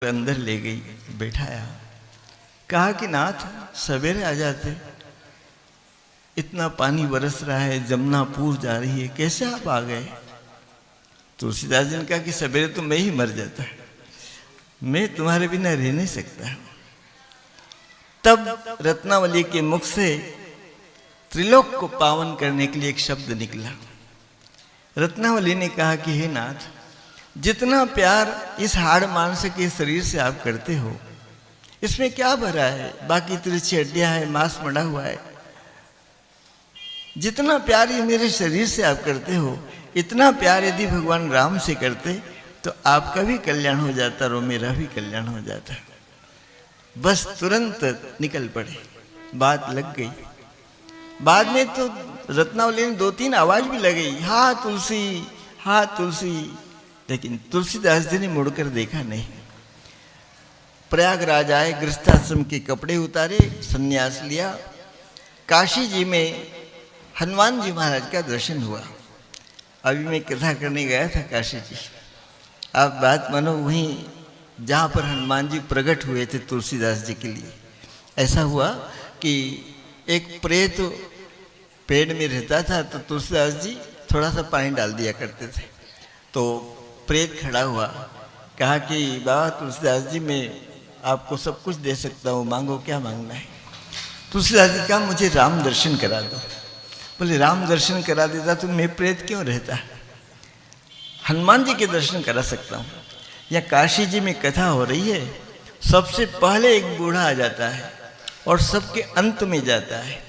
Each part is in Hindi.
अंदर ले गई, बैठाया, कहा कि नाथ सवेरे आ जाते, इतना पानी बरस रहा है, जमुना पूर जा रही है, कैसे आप आ गए? तुलसीदास जी ने कहा कि सवेरे तो मैं ही मर जाता, मैं तुम्हारे बिना रह नहीं सकता। तब रत्नावली के मुख से त्रिलोक को पावन करने के लिए एक शब्द निकला। रत्नावली ने कहा कि हे नाथ, जितना प्यार इस हाड़ मांस के शरीर से आप करते हो, इसमें क्या भरा है? बाकी तिरछी हड्डियां है, मांस मड़ा हुआ है। जितना प्यार ये मेरे शरीर से आप करते हो, इतना प्यार यदि भगवान राम से करते तो आपका भी कल्याण हो जाता और मेरा भी कल्याण हो जाता। बस तुरंत निकल पड़े, बात लग गई। बाद में तो रत्नावली ने 2-3 आवाज भी लगाई, हाँ तुलसी, हाँ तुलसी, लेकिन तुलसीदास जी ने मुड़कर देखा नहीं। प्रयागराज आए, गृहस्थाश्रम के कपड़े उतारे, संन्यास लिया। काशी जी में हनुमान जी महाराज का दर्शन हुआ। अभी मैं कथा करने गया था काशी जी, आप बात मानो, वहीं जहाँ पर हनुमान जी प्रकट हुए थे तुलसीदास जी के लिए। ऐसा हुआ कि एक प्रेत पेड़ में रहता था, तो तुलसीदास जी थोड़ा सा पानी डाल दिया करते थे। तो प्रेत खड़ा हुआ, कहा कि बाबा तुलसीदास जी, मैं आपको सब कुछ दे सकता हूँ, मांगो, क्या मांगना है? तुलसीदास जी कहा मुझे राम दर्शन करा दो। बोले राम दर्शन करा देता तो मैं प्रेत क्यों रहता? हनुमान जी के दर्शन करा सकता हूँ। यहाँ काशी जी में कथा हो रही है, सबसे पहले एक बूढ़ा आ जाता है और सबके अंत में जाता है।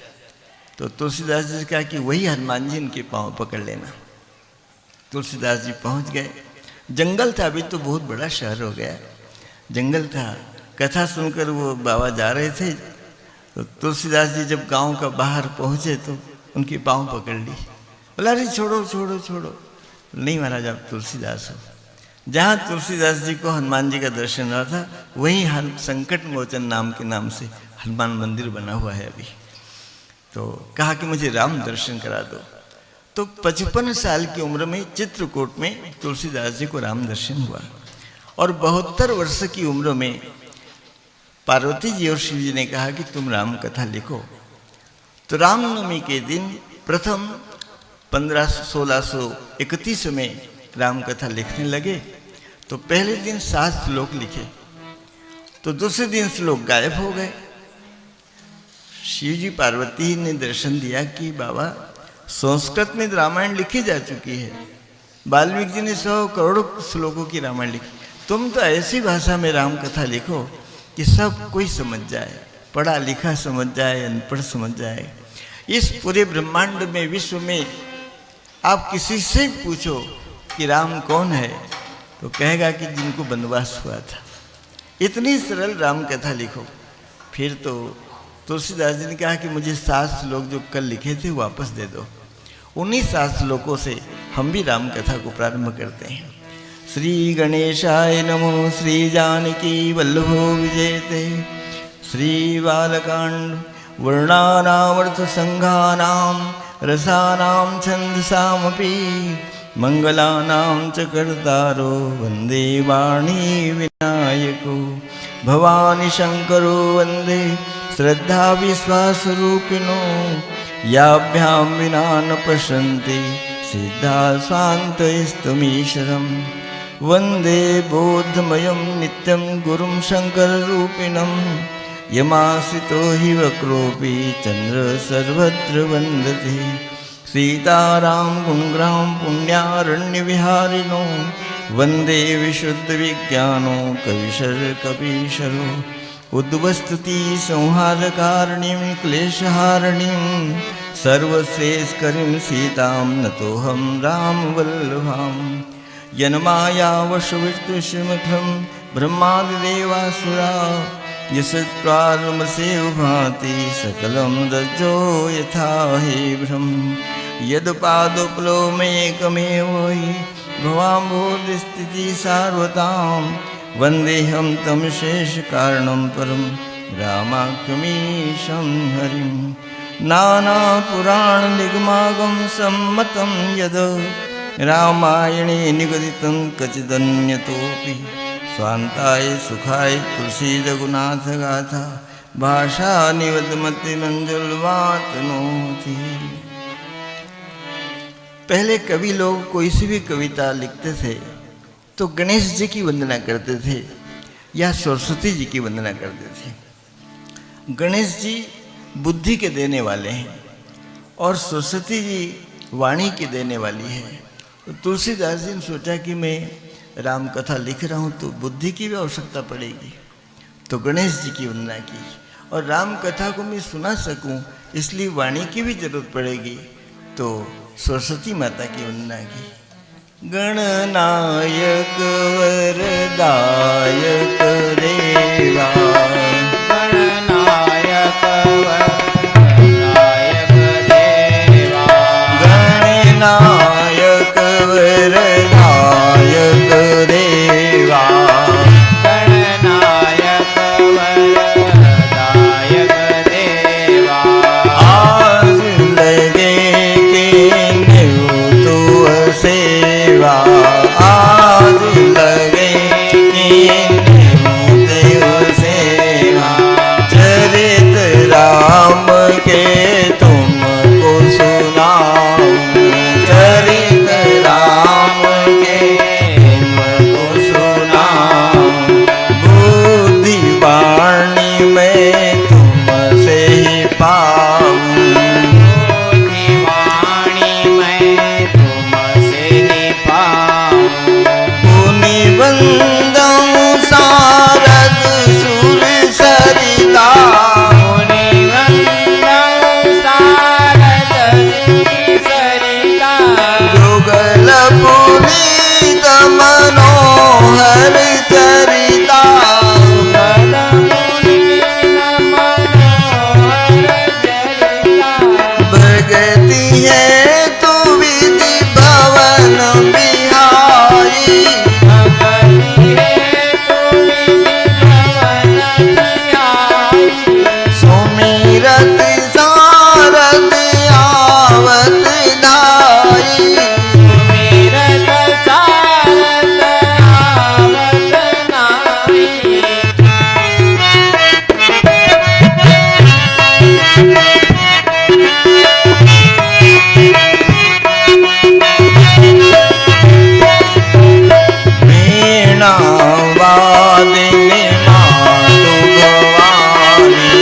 तो तुलसीदास जी ने कहा कि वही हनुमान जी उनके पाँव पकड़ लेना। तुलसीदास जी पहुँच गए। जंगल था, अभी तो बहुत बड़ा शहर हो गया, जंगल था। कथा सुनकर वो बाबा जा रहे थे, तो तुलसीदास जी जब गांव का बाहर पहुँचे तो उनके पाँव पकड़ ली। बोला अरे छोड़ो छोड़ो छोड़ो, नहीं महाराज आप तुलसीदास हो। जहाँ तुलसीदास जी को हनुमान जी का दर्शन हुआ था, वहीं संकट मोचन नाम के नाम से हनुमान मंदिर बना हुआ है अभी। तो कहा कि मुझे राम दर्शन करा दो। तो 55 साल की उम्र में चित्रकूट में तुलसीदास जी को राम दर्शन हुआ। और 72 वर्ष की उम्र में पार्वती जी और शिव जी ने कहा कि तुम राम कथा लिखो। तो रामनवमी के दिन प्रथम 1631 में राम कथा लिखने लगे। तो पहले दिन 7 श्लोक लिखे, तो दूसरे दिन श्लोक गायब हो गए। शिव जी पार्वती ने दर्शन दिया कि बाबा संस्कृत में रामायण लिखी जा चुकी है, वाल्मीकि जी ने 100 करोड़ श्लोकों की रामायण लिखी, तुम तो ऐसी भाषा में राम कथा लिखो कि सब कोई समझ जाए, पढ़ा लिखा समझ जाए, अनपढ़ समझ जाए। इस पूरे ब्रह्मांड में, विश्व में आप किसी से पूछो कि राम कौन है, तो कहेगा कि जिनको वनवास हुआ था। इतनी सरल राम कथा लिखो। फिर तो तुलसीदास जी ने कहा कि मुझे 7 श्लोक जो कल लिखे थे वापस दे दो। उन्हीं 7 श्लोकों से हम भी राम कथा को प्रारंभ करते हैं। श्री गणेशाय नमो, श्री जानकी वल्लभो विजयते, श्री बालकांड वर्णानामर्थ संघानां रसानां छंदसामपि मंगलानां च कर्तारो वंदे वाणी विनायको भवानी शंकरो वंदे श्रद्धा विश्वास रूपिणो याभ्यां विना न पश्यन्ति सिद्धा स्वान्तस्तमीश्वरम् वंदे बोधमयं नित्यं गुरुं शंकररूपिणं यमाश्रितो हि वक्रोऽपि चंद्र सर्वत्र वन्दते सीताराम गुणग्राम पुण्यारण्यविहारिणो वंदे विशुद्धविज्ञानो कविशर कपीशरो उद्वस्तुति संहारकारिणीं क्लेशहारिणीं सर्वश्रेष्ठकरीं सीतां नतोऽहं रामवल्लभां यन्मायावशविष्टुष्मुखं ब्रह्मादिदेवासुरा यशत्वार्मसेव भाति सकलं रज्जो यथा हि ब्रह्म यदपादोपलोमेकमेव हि भवाम्भोधिस्थितिः सार्वतां वन्देऽहं तं शेषकारणं परं रामाख्यमीशं हरिं नानापुराणनिगमागम सम्मतं यद् रामायणे निगदितं कचिदन्यतोऽपि स्वांताय सुखाय तुलसी रघुनाथ गाथा भाषा निवदमति मंजुलवात नोती। पहले कवि लोग कोई सी भी कविता लिखते थे तो गणेश जी की वंदना करते थे या सरस्वती जी की वंदना करते थे। गणेश जी बुद्धि के देने वाले हैं और सरस्वती जी वाणी की देने वाली है। तो तुलसीदास जी ने सोचा कि मैं राम कथा लिख रहा हूँ तो बुद्धि की भी आवश्यकता पड़ेगी, तो गणेश जी की वंदना की। और राम कथा को मैं सुना सकूं इसलिए वाणी की भी जरूरत पड़ेगी, तो सरस्वती माता की वंदना की। गणनायक वरदायक देवा, गणनायक वरदायक देवा, गणनायक वरदायक देवा, गणनायक वरदायक देवा। आज लगे के तू सेवा, आज लगे कि देव सेवा। चरित राम के तुमको सुनाऊं, चरित राम के तुमको सुनाऊं। बुद्धि वाणी में तुमसे ही पाऊं, वाणी मैं तुमसे ही पाऊं। मुनि वंदऊ सारद सुर सरिता, मुनि वंदन सारद सुरी सरिता। जुगल पुनीत मनोहर चरिता। जुगल पुनीत मनोहर चरिता। भगति है तू विधि भवन बिहारी, भगति है तू विधि भवन बिहारी। सुमिरत सारद आवत धाई। सुमिरत सारद आवत नाई। वीणा वादिनी मातु भवानी,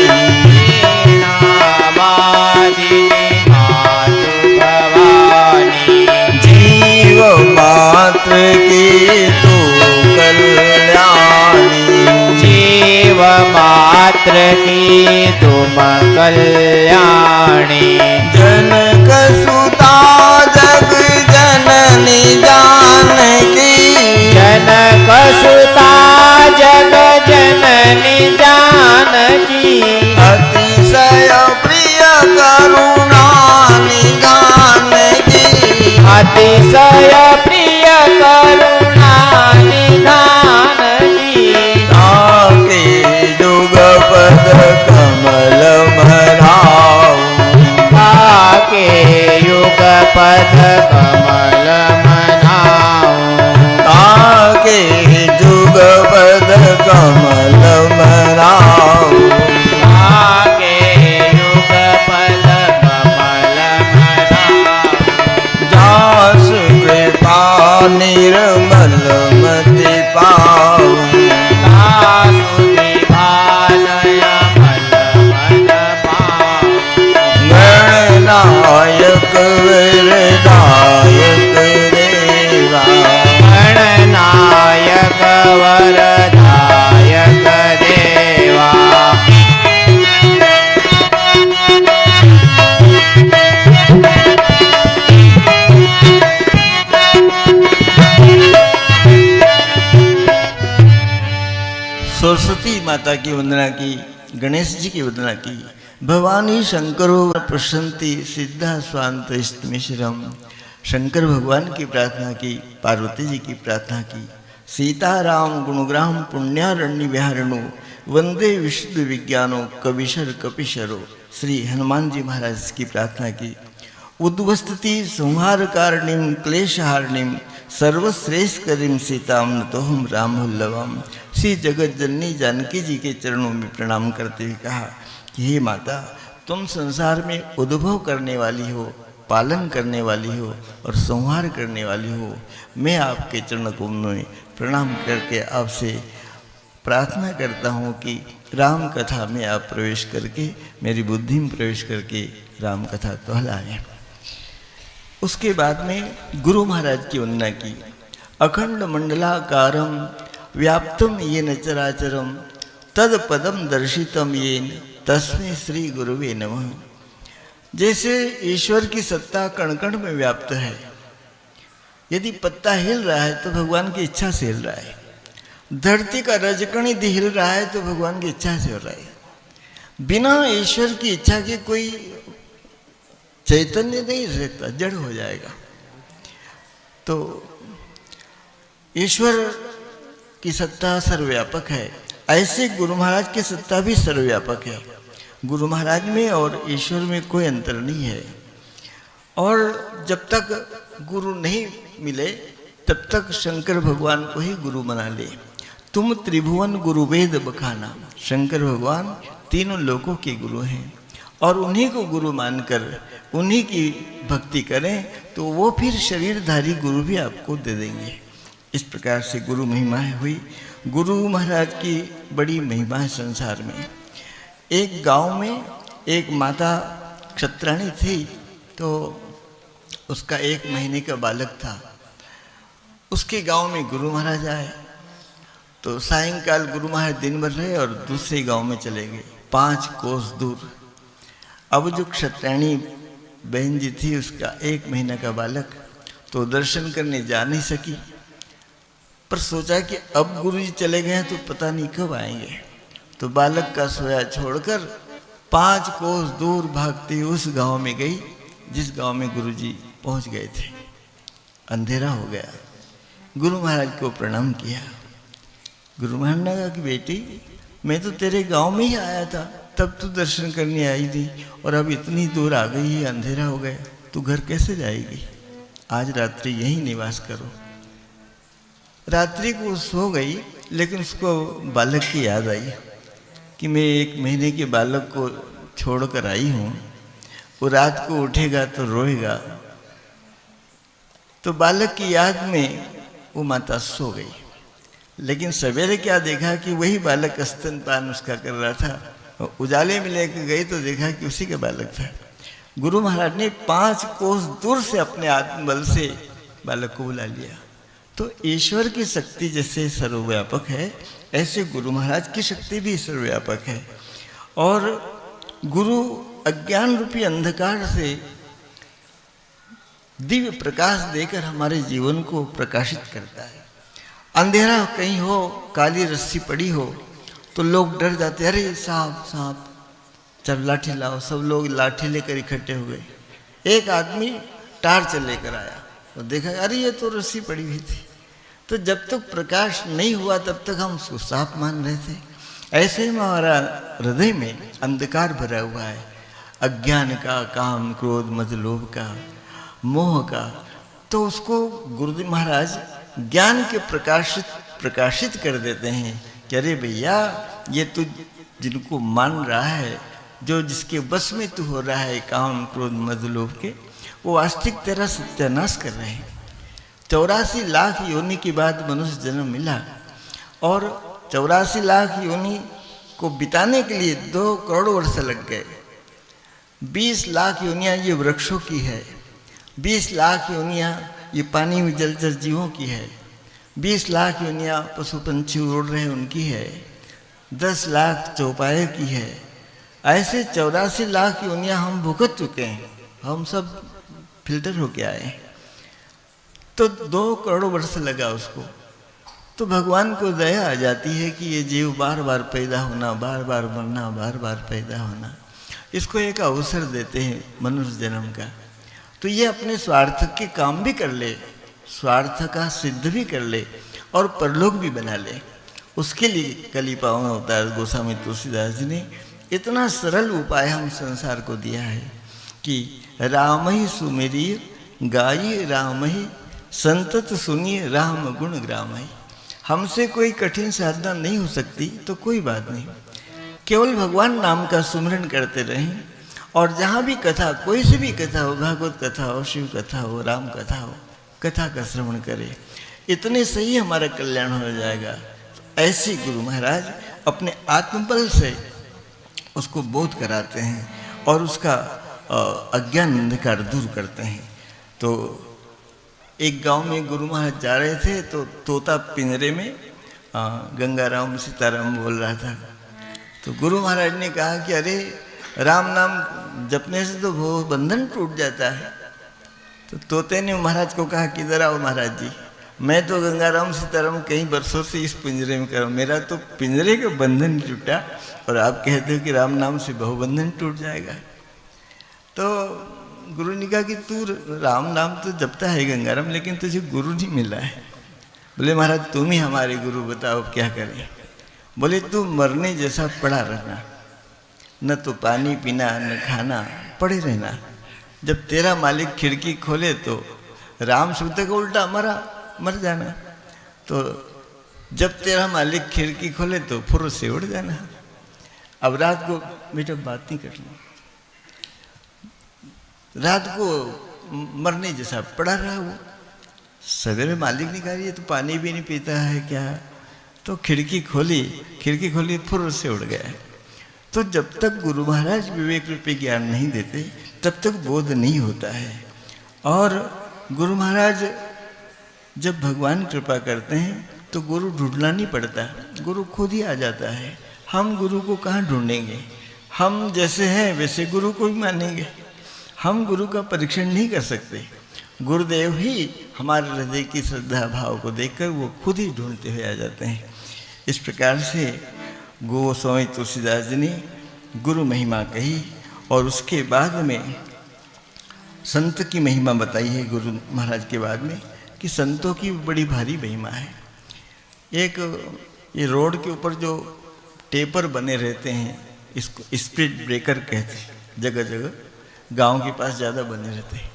वीणावादिनी मातु भवानी। जीव मात्र की तू कल्याणी। जीव मात्र की तुम कल्याणी। जनक सुता जग जननी जानकी, जनक सुता जग जननी जानकी। अतिशय प्रिय करुणा निधान की। अतिशय प्रिय करुणा निधान की। ताके युग पद कमल भराऊं, ताके युग पद कमल मनाऊं। ताके युग पद कमल भराऊं। ताके युग पद कमल मनाऊं। जास कृपा निर्मल मति पाऊं। तासुधि भालय मल मन पाऊं। गणनायक वरदायक देवा, गणनायक वरदायक देवा। सरस्वती माता की वंदना की, गणेश जी की वंदना की। भवानी शंकरो प्रसन्ति सिद्धा स्वांत मिश्रम। शंकर भगवान की प्रार्थना की, पार्वती जी की प्रार्थना की। सीताराम गुणग्राम पुण्यारण्य विहारिणो वंदे विशुद्ध विज्ञानो कविशर कपिशरो। श्री हनुमान जी महाराज की प्रार्थना की। उद्वस्तति संहारकारिणीं क्लेशहारिणीं सर्वश्रेष्ठ करीम सीताम न तो हम राम वल्लभम। श्री जगत जननी जानकी जी के चरणों में प्रणाम करते हुए कहा कि हे माता, तुम संसार में उद्भव करने वाली हो, पालन करने वाली हो और संहार करने वाली हो। मैं आपके चरण कमलों में प्रणाम करके आपसे प्रार्थना करता हूँ कि राम कथा में आप प्रवेश करके, मेरी बुद्धि में प्रवेश करके राम कथा कहलाएं। उसके बाद में गुरु महाराज की वंदना की। अखंड मंडलाकारम व्याप्तम येन चराचरम तद पदम दर्शितम येन तस्मै श्री गुरुवे नमः। जैसे ईश्वर की सत्ता कण कण में व्याप्त है, यदि पत्ता हिल रहा है तो भगवान की इच्छा से हिल रहा है, धरती का रजकण यदि हिल रहा है तो भगवान की इच्छा से हो रहा है। बिना ईश्वर की इच्छा के कोई चैतन्य नहीं रहता, जड़ हो जाएगा। तो ईश्वर की सत्ता सर्वव्यापक है, ऐसे गुरु महाराज की सत्ता भी सर्वव्यापक है। गुरु महाराज में और ईश्वर में कोई अंतर नहीं है। और जब तक गुरु नहीं मिले तब तक शंकर भगवान को ही गुरु बना ले। तुम त्रिभुवन गुरु वेद बखाना। शंकर भगवान तीनों लोकों के गुरु हैं और उन्हीं को गुरु मानकर उन्हीं की भक्ति करें तो वो फिर शरीरधारी गुरु भी आपको दे देंगे। इस प्रकार से गुरु महिमा हुई। गुरु महाराज की बड़ी महिमा है संसार में। एक गांव में एक माता क्षत्राणी थी, तो उसका 1 महीने का बालक था। उसके गांव में गुरु महाराज आए, तो सायंकाल गुरु महाराज दिन भर रहे और दूसरे गांव में चले गए, 5 कोस दूर। अब जो क्षत्राणी बहन जी थी, उसका 1 महीना का बालक, तो दर्शन करने जा नहीं सकी, पर सोचा कि अब गुरु जी चले गए तो पता नहीं कब आएंगे। तो बालक का सोया छोड़कर 5 कोस दूर भागती उस गांव में गई जिस गांव में गुरु जी पहुंच गए थे। अंधेरा हो गया। गुरु महाराज को प्रणाम किया। गुरु महाराज ने कहा कि बेटी, मैं तो तेरे गांव में ही आया था, तब तू दर्शन करने आई थी और अब इतनी दूर आ गई है, अंधेरा हो गया, तू घर कैसे जाएगी? आज रात्रि यहीं निवास करो। रात्रि को सो गई, लेकिन उसको बालक की याद आई कि मैं 1 महीने के बालक को छोड़कर आई हूँ, वो रात को उठेगा तो रोएगा। तो बालक की याद में वो माता सो गई। लेकिन सवेरे क्या देखा कि वही बालक स्तनपान उसका कर रहा था। उजाले में लेकर गई तो देखा कि उसी का बालक था। गुरु महाराज ने 5 कोस दूर से अपने आत्मबल से बालक को बुला लिया। तो ईश्वर की शक्ति जैसे सर्वव्यापक है, ऐसे गुरु महाराज की शक्ति भी सर्वव्यापक है। और गुरु अज्ञान रूपी अंधकार से दिव्य प्रकाश देकर हमारे जीवन को प्रकाशित करता है। अंधेरा कहीं हो, काली रस्सी पड़ी हो तो लोग डर जाते, अरे सांप सांप, चल लाठी लाओ। सब लोग लाठी लेकर इकट्ठे हो गए। एक आदमी टार्च लेकर आया और देखा, अरे ये तो रस्सी पड़ी हुई थी। तो जब तक प्रकाश नहीं हुआ तब तक हम उसको सांप मान रहे थे। ऐसे ही हमारा हृदय में अंधकार भरा हुआ है, अज्ञान का, काम क्रोध मद लोभ का, मोह का। तो उसको गुरुदेव महाराज ज्ञान के प्रकाशित कर देते हैं कि अरे भैया, ये तू जिनको मान रहा है, जो जिसके बस में तू हो रहा है, काम क्रोध मद लोभ के, वो वास्तविक तेरा सत्यानाश कर रहे हैं। 84 लाख योनि के बाद मनुष्य जन्म मिला और 84 लाख योनि को बिताने के लिए 2 करोड़ वर्ष लग गए। 20 लाख योनियाँ ये वृक्षों की है, 20 लाख योनियाँ ये पानी में जलचर जीवों की है, 20 लाख योनियाँ पशु पंछी उड़ रहे हैं उनकी है, 10 लाख चौपाए की है। ऐसे 84 लाख योनियाँ हम भुगत चुके हैं, हम सब फिल्टर होके आए। तो 2 करोड़ वर्ष लगा उसको। तो भगवान को दया आ जाती है कि ये जीव बार बार पैदा होना, बार बार मरना, बार बार पैदा होना, इसको एक अवसर देते हैं मनुष्य जन्म का। तो ये अपने स्वार्थ के काम भी कर ले, स्वार्थ का सिद्ध भी कर ले और परलोक भी बना ले। उसके लिए कली पावन अवतार गोस्वामी तुलसीदास जी ने इतना सरल उपाय हम संसार को दिया है कि राम ही सुमेरी गाई राम ही संतत सुनिए राम गुण ग्राम है। हमसे कोई कठिन साधना नहीं हो सकती तो कोई बात नहीं, केवल भगवान नाम का सुमरन करते रहें। और जहाँ भी कथा, कोई सी भी कथा हो, भागवत कथा हो, शिव कथा हो, राम कथा हो, कथा का श्रवण करें, इतने से ही हमारा कल्याण हो जाएगा। तो ऐसे गुरु महाराज अपने आत्मबल से उसको बोध कराते हैं और उसका अज्ञान अंधकार दूर करते हैं। तो एक गांव में गुरु महाराज जा रहे थे तो तोता पिंजरे में गंगाराम सीताराम बोल रहा था। तो गुरु महाराज ने कहा कि अरे राम नाम जपने से तो वो बंधन टूट जाता है। तो तोते ने महाराज को कहा कि इधर आओ महाराज जी, मैं तो गंगाराम सीताराम कई वर्षों से इस पिंजरे में कर, मेरा तो पिंजरे का बंधन टूटा और आप कहते हो कि राम नाम से बहुबंधन टूट जाएगा। तो गुरु ने कहा कि तू राम नाम तो जपता है गंगाराम, लेकिन तुझे गुरु नहीं मिला है। बोले महाराज तुम ही हमारे गुरु, बताओ क्या करें। बोले तू मरने जैसा पड़ा रहना, न तो पानी पीना न खाना, पड़े रहना। जब तेरा मालिक खिड़की खोले तो राम शब्द का उल्टा मर जाना। तो जब तेरा मालिक खिड़की खोले तो फुर से उड़ जाना। अब रात को बेटा बात नहीं करना, रात को मरने जैसा पड़ा रहा वो। सवेरे मालिक ने कहा ये तो पानी भी नहीं पीता है क्या, तो खिड़की खोली फुर से उड़ गया। तो जब तक गुरु महाराज विवेक रूपी ज्ञान नहीं देते तब तक बोध नहीं होता है। और गुरु महाराज जब भगवान कृपा करते हैं तो गुरु ढूंढना नहीं पड़ता, गुरु खुद ही आ जाता है। हम गुरु को कहाँ ढूंढेंगे, हम जैसे हैं वैसे गुरु को भी मानेंगे, हम गुरु का परीक्षण नहीं कर सकते। गुरुदेव ही हमारे हृदय की श्रद्धा भाव को देखकर वो खुद ही ढूंढते हुए आ जाते हैं। इस प्रकार से गोस्वामी तुलसीदास जी ने गुरु महिमा कही और उसके बाद में संत की महिमा बताई है गुरु महाराज के बाद में, कि संतों की बड़ी भारी महिमा है। एक ये रोड के ऊपर जो टेपर बने रहते हैं, इसको स्पीड ब्रेकर कहते हैं, जगह जगह गांव के पास ज़्यादा बने रहते हैं।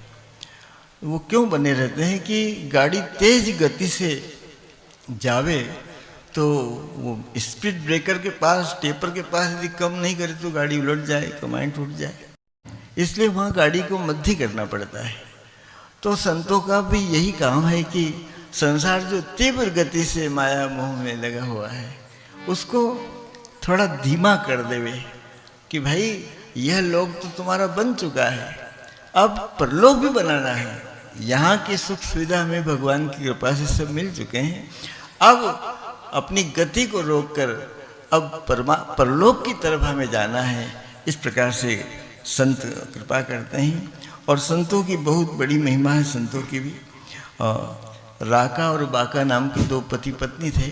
वो क्यों बने रहते हैं कि गाड़ी तेज गति से जावे तो वो स्पीड ब्रेकर के पास, टेपर के पास यदि कम नहीं करे तो गाड़ी उलट जाए, कमांड टूट जाए, इसलिए वहाँ गाड़ी को मध्य करना पड़ता है। तो संतों का भी यही काम है कि संसार जो तीव्र गति से माया मोह में लगा हुआ है उसको थोड़ा धीमा कर देवे कि भाई यह लोग तो तुम्हारा बन चुका है, अब परलोक भी बनाना है। यहाँ की सुख सुविधा में भगवान की कृपा से सब मिल चुके हैं, अब अपनी गति को रोककर अब परलोक की तरफ हमें जाना है। इस प्रकार से संत कृपा करते हैं और संतों की बहुत बड़ी महिमा है। संतों की भी राका और बाका नाम के दो पति पत्नी थे,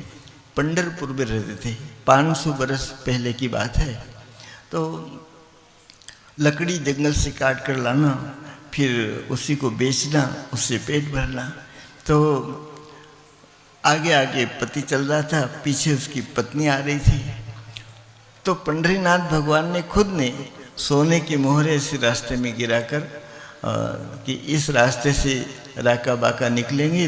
पंढरपुर में रहते थे। 500 बरस पहले की बात है। तो लकड़ी जंगल से काट कर लाना, फिर उसी को बेचना, उससे पेट भरना। तो आगे आगे पति चल रहा था, पीछे उसकी पत्नी आ रही थी। तो पंढरीनाथ भगवान ने खुद ने सोने के मोहरे इस रास्ते में गिराकर कि इस रास्ते से राका बाका निकलेंगे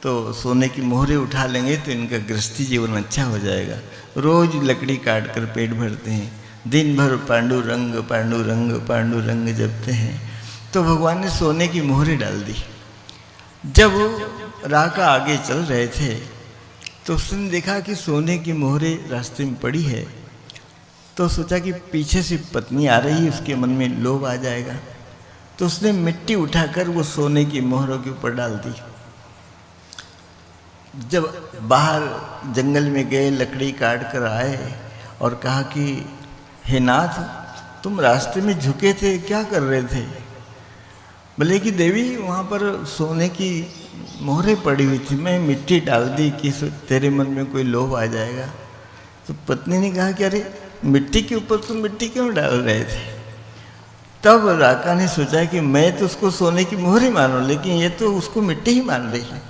तो सोने की मोहरे उठा लेंगे तो इनका गृहस्थी जीवन अच्छा हो जाएगा। रोज लकड़ी काट कर पेट भरते हैं, दिन भर पांडुरंग पांडुरंग पांडुरंग जपते हैं। तो भगवान ने सोने की मोहरे डाल दी। जब राका आगे चल रहे थे तो उसने देखा कि सोने की मोहरे रास्ते में पड़ी है, तो सोचा कि पीछे से पत्नी आ रही है, उसके मन में लोभ आ जाएगा। तो उसने मिट्टी उठाकर वो सोने की मोहरों के ऊपर डाल दी। जब बाहर जंगल में गए, लकड़ी काट कर आए और कहा कि हे नाथ, तुम रास्ते में झुके थे, क्या कर रहे थे? बोले कि देवी वहाँ पर सोने की मोहरे पड़ी हुई थी, मैं मिट्टी डाल दी कि तेरे मन में कोई लोभ आ जाएगा। तो पत्नी ने कहा कि अरे मिट्टी के ऊपर तुम मिट्टी क्यों डाल रहे थे? तब राका ने सोचा कि मैं तो उसको सोने की मोहरे मानूं, लेकिन ये तो उसको मिट्टी ही मान रही है।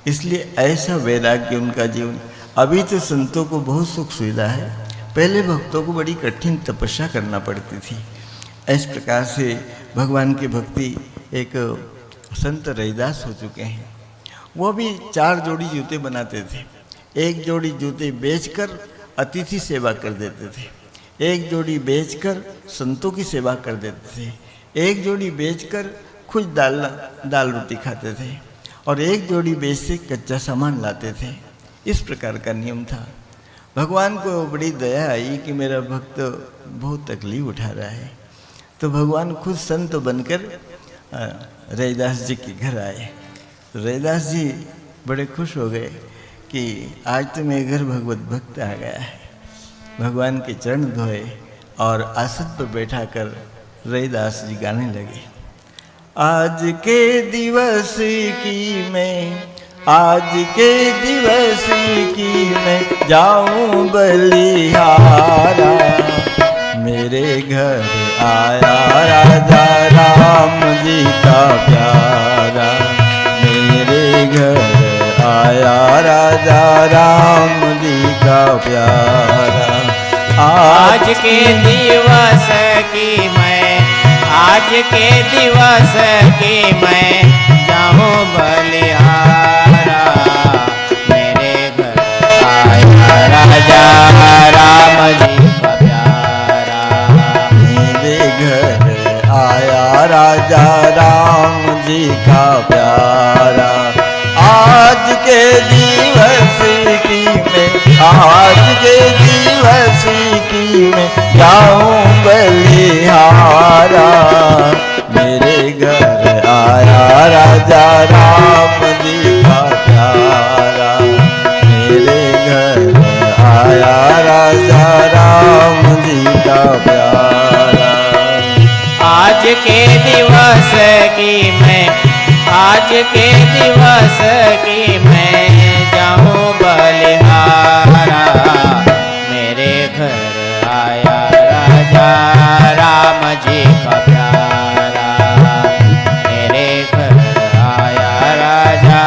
इसलिए ऐसा वैराग्य उनका जीवन। अभी तो संतों को बहुत सुख सुविधा है, पहले भक्तों को बड़ी कठिन तपस्या करना पड़ती थी। इस प्रकार से भगवान की भक्ति एक संत रैदास हो चुके हैं वो भी 4 जोड़ी जूते बनाते थे। एक जोड़ी जूते बेचकर अतिथि सेवा कर देते थे, एक जोड़ी बेचकर संतों की सेवा कर देते थे, एक जोड़ी बेचकर खुद दाल रोटी खाते थे और एक जोड़ी बेच से कच्चा सामान लाते थे। इस प्रकार का नियम था। भगवान को बड़ी दया आई कि मेरा भक्त बहुत तकलीफ उठा रहा है, तो भगवान खुद संत बनकर रैदास जी के घर आए। रैदास जी बड़े खुश हो गए कि आज तो मेरे घर भगवत भक्त आ गया है। भगवान के चरण धोए और आसन पर बैठा कर रैदास जी गाने लगे। आज के दिवस की मैं, आज के दिवस की मैं जाऊं बलिहारा, मेरे घर आया राजा राम जी का प्यारा, मेरे घर आया राजा राम जी का प्यारा। आज के दिवस की मैं, आज के दिवस की मैं जाऊं बलिहारा, मेरे घर आया राजा राम जी का प्यारा, मेरे घर आया राजा राम जी का प्यारा। आज के दिवस की मैं, आज के दिवस की मैं जाऊं बलिहारा, मेरे घर आया राजा राम जी का प्यारा, मेरे घर आया राजा राम जी का प्यारा। आज के दिवस की मैं, आज के दिवस की मैं जाऊं बलिहारा, मेरे घर आया राजा राम जी का प्यारा, मेरे घर आया राजा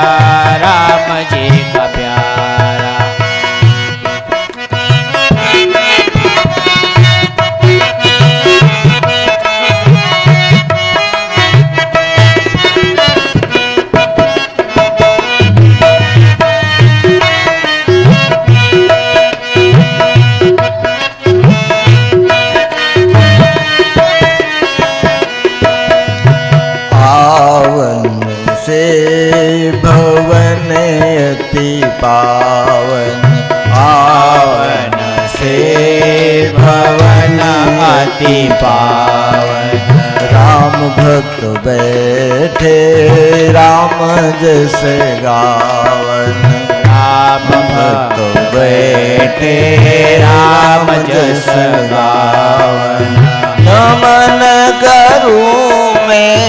राम जी का प्यारा। भवन अति पावन, आवन से भवन अति पावन, राम भक्त बैठे राम जस गावन, राम भक्त बैठे राम जस गावन। नमन करूं मैं,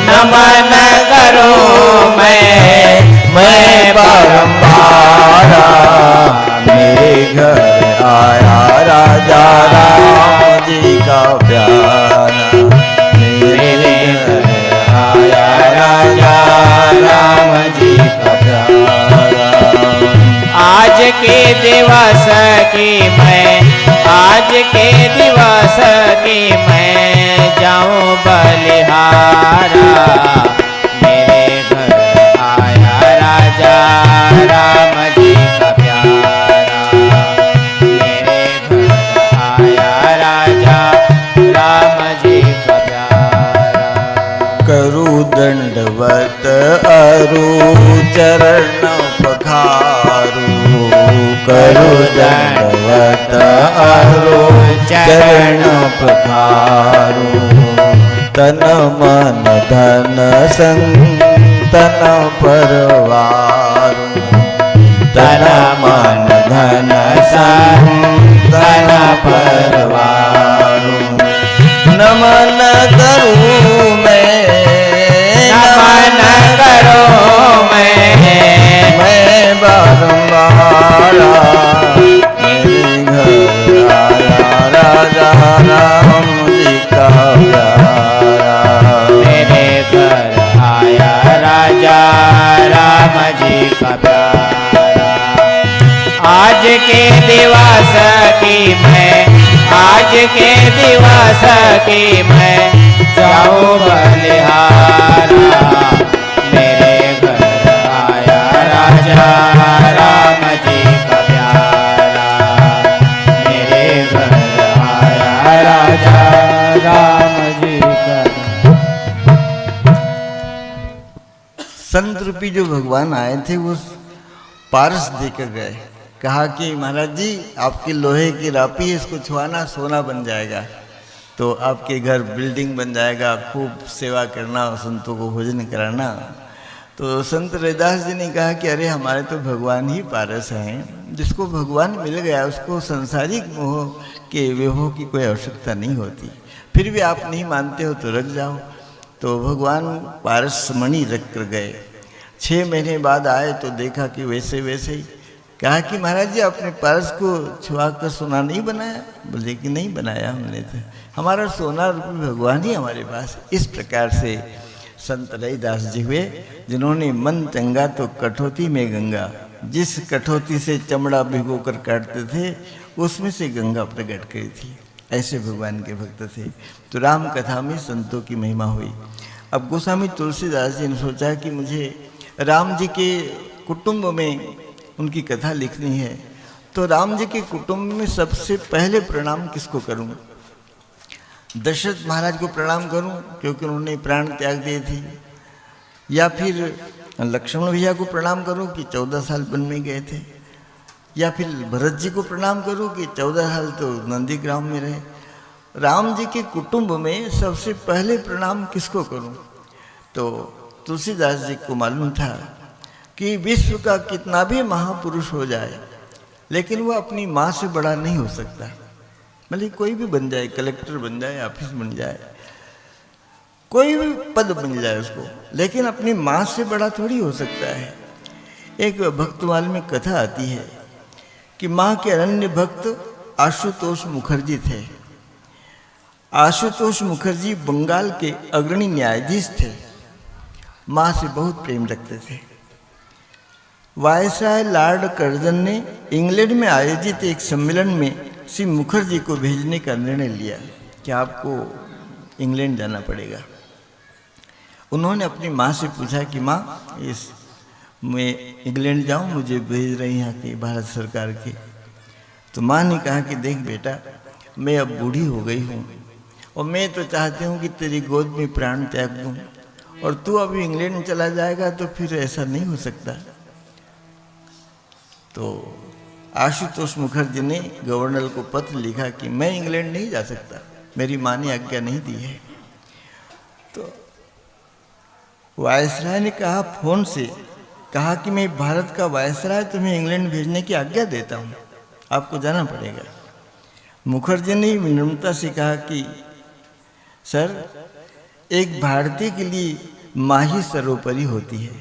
नमन करूं मैं बारंबारा, मेरे घर आया राजा राम जी का प्यारा, मेरे घर आया राजा राम जी का प्यारा। आज के दिवस की मैं, आज के दिवस की मैं जाऊं बलिहारा, मेरे घर आया राजा राम जी का प्यारा, मेरे घर आया राजा राम जी का प्यारा। करु दंडवत अरु चरण पखारू, करु दंडवत अरु चरण पखारू, तन मन धन संतन परवारू, तन मन धन संतन परवारू। नमन करूं मैं, नमन करूं मैं बारंबारा, मेरे घर आया राजा राम जी का प्यारा, मेरे घर आया राजा राम जी का प्यारा। आज के दिवस की मैं, आज के दिवस की मैं जाऊं बलिहारा, मेरे घर राम जी का। संत रूपी जो भगवान आए थे वो पारस देकर गए, कहा कि महाराज जी आपके लोहे की रापी है, इसको छुआना सोना बन जाएगा, तो आपके घर बिल्डिंग बन जाएगा, खूब सेवा करना, संतों को भोजन कराना। तो संत रविदास जी ने कहा कि अरे हमारे तो भगवान ही पारस हैं, जिसको भगवान मिल गया उसको संसारिक मोह के विभोग की कोई आवश्यकता नहीं होती, फिर भी आप नहीं मानते हो तो रख जाओ। तो भगवान पारस मणि रख कर गए। 6 महीने बाद आए तो देखा कि वैसे वैसे ही। कहा कि महाराज जी आपने पारस को छुआ कर सोना नहीं बनाया? बोले कि नहीं बनाया हमने, तो हमारा सोना रूपी भगवान ही हमारे पास। इस प्रकार से संत रविदास जी हुए, जिन्होंने मन चंगा तो कठौती में गंगा, जिस कठौती से चमड़ा भिगो कर काटते थे उसमें से गंगा प्रकट करी थी। ऐसे भगवान के भक्त थे। तो राम कथा में संतों की महिमा हुई। अब गोस्वामी तुलसीदास जी ने सोचा कि मुझे राम जी के कुटुंब में उनकी कथा लिखनी है, तो राम जी के कुटुंब में सबसे पहले प्रणाम किसको करूं? दशरथ महाराज को प्रणाम करूं क्योंकि उन्होंने प्राण त्याग दिए थे, या फिर लक्ष्मण भैया को प्रणाम करूं कि 14 साल वन में गए थे, या फिर भरत जी को प्रणाम करूं कि 14 साल तो नंदीग्राम में रहे? राम जी के कुटुंब में सबसे पहले प्रणाम किसको करूं? तो तुलसीदास जी को मालूम था कि विश्व का कितना भी महापुरुष हो जाए लेकिन वो अपनी माँ से बड़ा नहीं हो सकता। मतलब कोई भी बन जाए, कलेक्टर बन जाए, ऑफिस बन जाए, कोई भी पद बन जाए उसको, लेकिन अपनी माँ से बड़ा थोड़ी हो सकता है। एक भक्तमाल में कथा आती है कि माँ के अनन्य भक्त आशुतोष मुखर्जी थे। आशुतोष मुखर्जी बंगाल के अग्रणी न्यायाधीश थे, माँ से बहुत प्रेम रखते थे। वायसराय लॉर्ड कर्जन ने इंग्लैंड में आयोजित एक सम्मेलन में श्री मुखर्जी को भेजने का निर्णय लिया कि आपको इंग्लैंड जाना पड़ेगा। उन्होंने अपनी माँ से पूछा कि माँ मैं इंग्लैंड जाऊँ, मुझे भेज रही हैं कि भारत सरकार के। तो माँ ने कहा कि देख बेटा, मैं अब बूढ़ी हो गई हूँ और मैं तो चाहती हूँ कि तेरी गोद में प्राण त्याग दूँ, और तू अभी इंग्लैंड चला जाएगा तो फिर ऐसा नहीं हो सकता। तो आशुतोष मुखर्जी ने गवर्नर को पत्र लिखा कि मैं इंग्लैंड नहीं जा सकता, मेरी माँ ने आज्ञा नहीं दी है। तो वायसराय ने कहा फोन से, कहा कि मैं भारत का वायसराय तुम्हें इंग्लैंड भेजने की आज्ञा देता हूँ, आपको जाना पड़ेगा। मुखर्जी ने विनम्रता से कहा कि सर, एक भारतीय के लिए माँ ही सर्वोपरि होती है,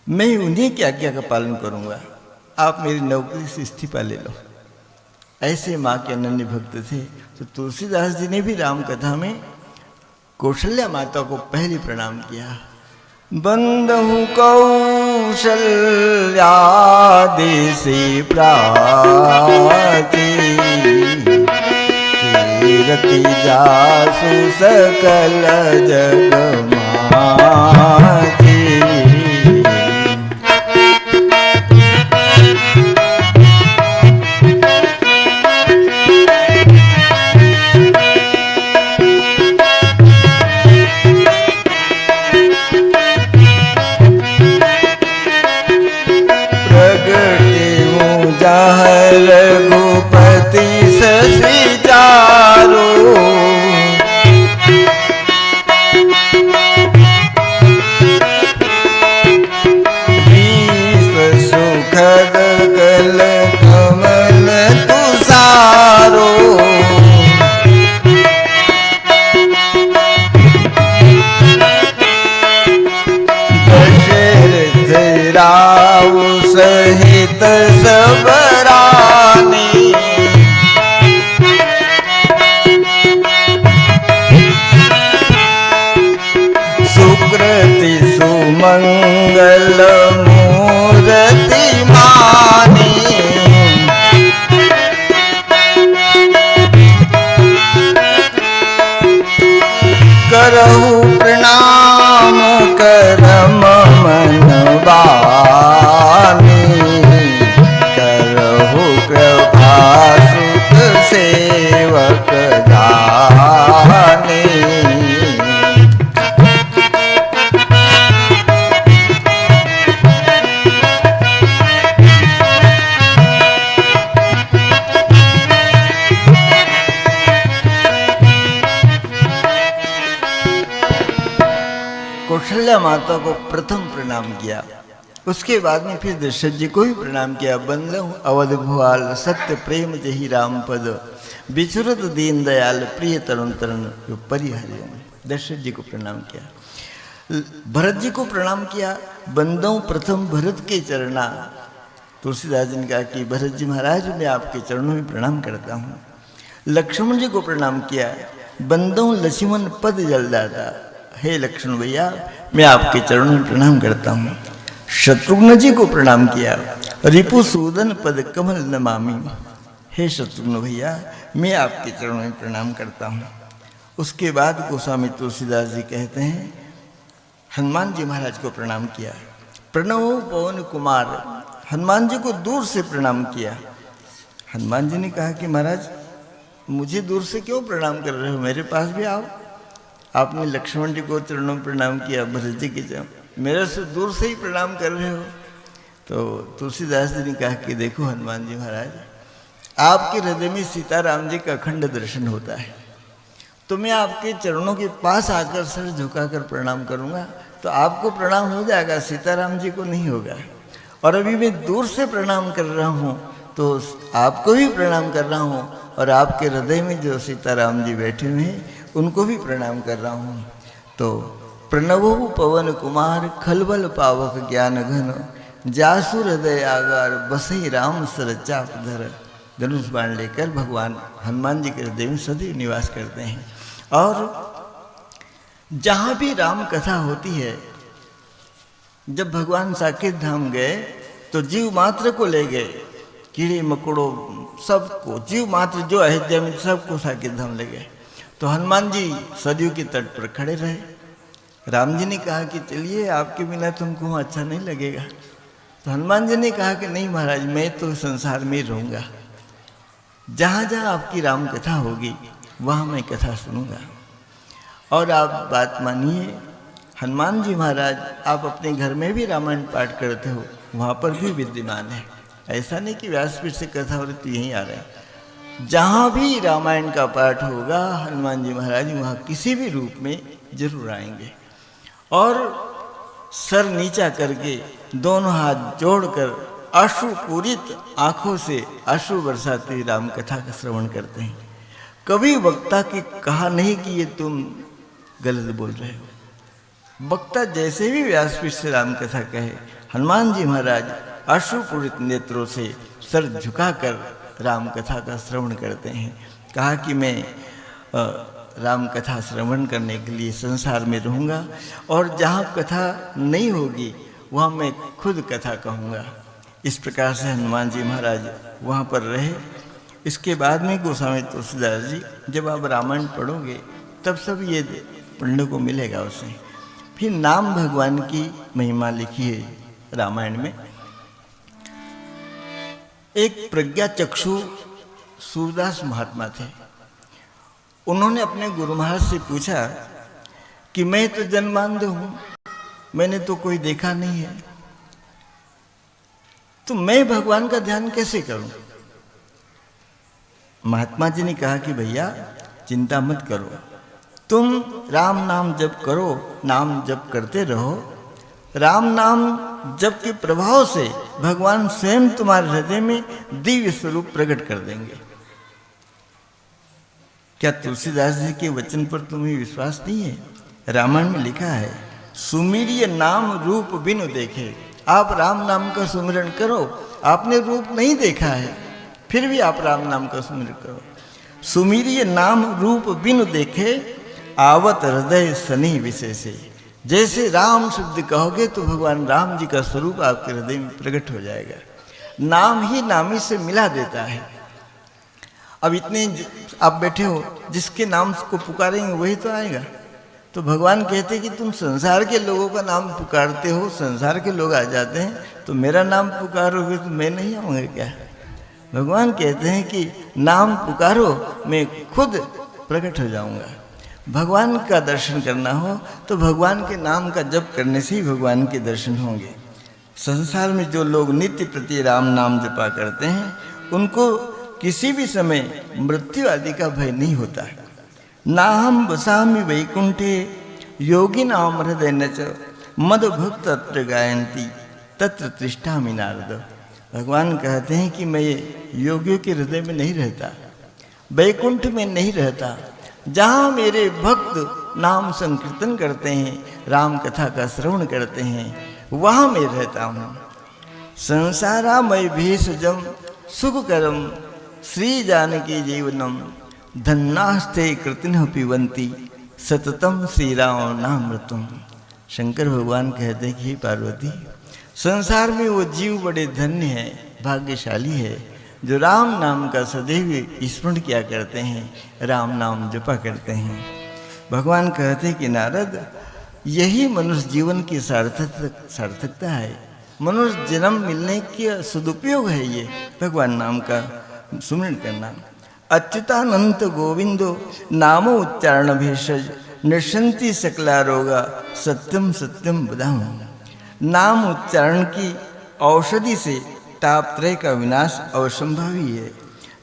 मैं उन्हीं की आज्ञा का पालन करूँगा, आप मेरी नौकरी से इस्तीफा ले लो। ऐसे माँ के अनन्य भक्त थे। तो तुलसीदास जी ने भी राम कथा में कौशल्या माता को पहले प्रणाम किया। बंदहु कौशल्या देसी प्राची, कीरति जासु सकल जग माची। रघुपति सविचारो, विश्व सुखद कल कमल तुषारो। दशरथ राव सहित सब सुकृति सुमंगल मूर्ति मानी। करहु प्रणाम करम मन बानी, करहु कृपा सुत सेवक जानी। कौशल्या माता को प्रथम प्रणाम किया। उसके बाद में फिर दशरथ जी को भी प्रणाम किया। बंदहु अवध भुआल सत्य प्रेम जही राम पद, बिचुरत दीन दयाल प्रिय तरुण तरुण परिहरियम। दशरथ जी को प्रणाम किया, भरत जी को प्रणाम किया। बंदहु प्रथम भरत के चरणा। तुलसीदास जी ने कहा कि भरत जी महाराज मैं आपके चरणों में प्रणाम करता हूँ। लक्ष्मण जी को प्रणाम किया। बंदहु लक्ष्मण पद जलदाता। हे लक्ष्मण भैया मैं आपके चरणों में प्रणाम करता हूँ। शत्रुघ्न जी को प्रणाम किया। रिपुसूदन पद कमल नमामि। हे शत्रुघ्न भैया मैं आपके चरणों में प्रणाम करता हूँ। उसके बाद गोस्वामी तुलसीदास जी कहते हैं हनुमान जी महाराज को प्रणाम किया। प्रणव पवन कुमार। हनुमान जी को दूर से प्रणाम किया। हनुमान जी ने कहा कि महाराज मुझे दूर से क्यों प्रणाम कर रहे हो, मेरे पास भी आओ। आपने लक्ष्मण जी को चरणों में प्रणाम किया, भरत जी के चरण मेरे से दूर से ही प्रणाम कर रहे हो। तो तुलसीदास जी ने कहा कि देखो हनुमान जी महाराज आपके हृदय में सीताराम जी का अखंड दर्शन होता है, तो मैं आपके चरणों के पास आकर सर झुकाकर प्रणाम करूंगा तो आपको प्रणाम हो जाएगा, सीताराम जी को नहीं होगा। और अभी मैं दूर से प्रणाम कर रहा हूँ तो आपको भी प्रणाम कर रहा हूँ और आपके हृदय में जो सीताराम जी बैठे हुए हैं उनको भी प्रणाम कर रहा हूँ। तो प्रणवो पवन कुमार खलबल पावक ज्ञान घन, जासु हृदय आगार बसई राम सर चाप धर। धनुष बाण लेकर भगवान हनुमान जी के हृदय में सदैव निवास करते हैं। और जहाँ भी राम कथा होती है, जब भगवान साकेत धाम गए तो जीव मात्र को ले गए, कीड़े मकोड़ों सबको, जीव मात्र जो अयोध्या में सबको साकेत धाम ले गए। तो हनुमान जी सरयू के तट पर खड़े रहे। राम जी ने कहा कि चलिए आपके बिना तुमको वहाँ अच्छा नहीं लगेगा। तो हनुमान जी ने कहा कि नहीं महाराज मैं तो संसार में ही रहूँगा, जहाँ जहाँ आपकी राम कथा होगी वहाँ मैं कथा सुनूंगा। और आप बात मानिए हनुमान जी महाराज आप अपने घर में भी रामायण पाठ करते हो, वहाँ पर भी विद्यमान है। ऐसा नहीं कि व्यासपीठ से कथा हो रही तो यहीं आ रहे हैं। जहाँ भी रामायण का पाठ होगा हनुमान जी महाराज वहाँ किसी भी रूप में जरूर आएंगे। और सर नीचा करके दोनों हाथ जोड़कर अश्रुपूरित आंखों से अश्रु बरसाते राम कथा का श्रवण करते हैं। कभी वक्ता की कहा नहीं कि ये तुम गलत बोल रहे हो। वक्ता जैसे भी व्यासपीठ से राम कथा कहे, हनुमान जी महाराज अश्रुपूरित नेत्रों से सर झुकाकर राम कथा का श्रवण करते हैं। कहा कि मैं राम कथा श्रवण करने के लिए संसार में रहूँगा और जहाँ कथा नहीं होगी वहाँ मैं खुद कथा कहूँगा। इस प्रकार से हनुमान जी महाराज वहाँ पर रहे। इसके बाद में गोस्वामी तुलसीदास जी जब आप रामायण पढ़ोगे तब सब ये पढ़ने को मिलेगा उसे। फिर नाम भगवान की महिमा लिखी है रामायण में। एक प्रज्ञा चक्षु सूरदास महात्मा थे। उन्होंने अपने गुरु महाराज से पूछा कि मैं तो जन्मांध हूँ, मैंने तो कोई देखा नहीं है, तो मैं भगवान का ध्यान कैसे करूं? महात्मा जी ने कहा कि भैया चिंता मत करो, तुम राम नाम जप करो, नाम जप करते रहो। राम नाम जप के प्रभाव से भगवान स्वयं तुम्हारे हृदय में दिव्य स्वरूप प्रकट कर देंगे। क्या तुलसीदास जी के वचन पर तुम्हें विश्वास नहीं है? रामायण में लिखा है सुमिरिय नाम रूप बिनु देखे। आप राम नाम का सुमिरन करो, आपने रूप नहीं देखा है फिर भी आप राम नाम का सुमिरन करो। सुमिरिय नाम रूप बिनु देखे, आवत हृदय सनी विशेषे। जैसे राम शब्द कहोगे तो भगवान राम जी का स्वरूप आपके हृदय में प्रकट हो जाएगा। नाम ही नामी से मिला देता है। अब इतने आप बैठे हो, जिसके नाम को पुकारेंगे वही तो आएगा। तो भगवान कहते हैं कि तुम संसार के लोगों का नाम पुकारते हो, संसार के लोग आ जाते हैं, तो मेरा नाम पुकारोगे तो मैं नहीं आऊँगा क्या? भगवान कहते हैं कि नाम पुकारो, मैं खुद प्रकट हो जाऊँगा। भगवान का दर्शन करना हो तो भगवान के नाम का जप करने से ही भगवान के दर्शन होंगे। संसार में जो लोग नित्य प्रति राम नाम जपा करते हैं उनको किसी भी समय मृत्यु आदि का भय नहीं होता है। ना हम बसामि वैकुंठे योगिनां हृदय न च मदभक्त तत्र गायन्ति तत्र तिष्ठामि नारद। भगवान कहते हैं कि मैं योगियों के हृदय में नहीं रहता, वैकुंठ में नहीं रहता, जहाँ मेरे भक्त नाम संकीर्तन करते हैं, राम कथा का श्रवण करते हैं, वहाँ मैं रहता हूँ। संसारामय भेषजम सुखकरम श्री जानकी जीवनम धन्नास्ते कृतिनः पिबन्ति सततम श्री राम नामृतम। शंकर भगवान कहते हैं कि पार्वती, संसार में वो जीव बड़े धन्य है, भाग्यशाली है, जो राम नाम का सदैव स्मरण किया करते हैं, राम नाम जपा करते हैं। भगवान कहते हैं कि नारद, यही मनुष्य जीवन की सार्थकता है, मनुष्य जन्म मिलने के सदुपयोग है ये भगवान नाम का सुमिरन करना। अच्युतानंत गोविंदो नामो उच्चारण भेषज नृशंति सकला रोगा सत्यम सत्यम बदाऊं। नाम उच्चारण की औषधि से तापत्रय का विनाश अवसंभावी है।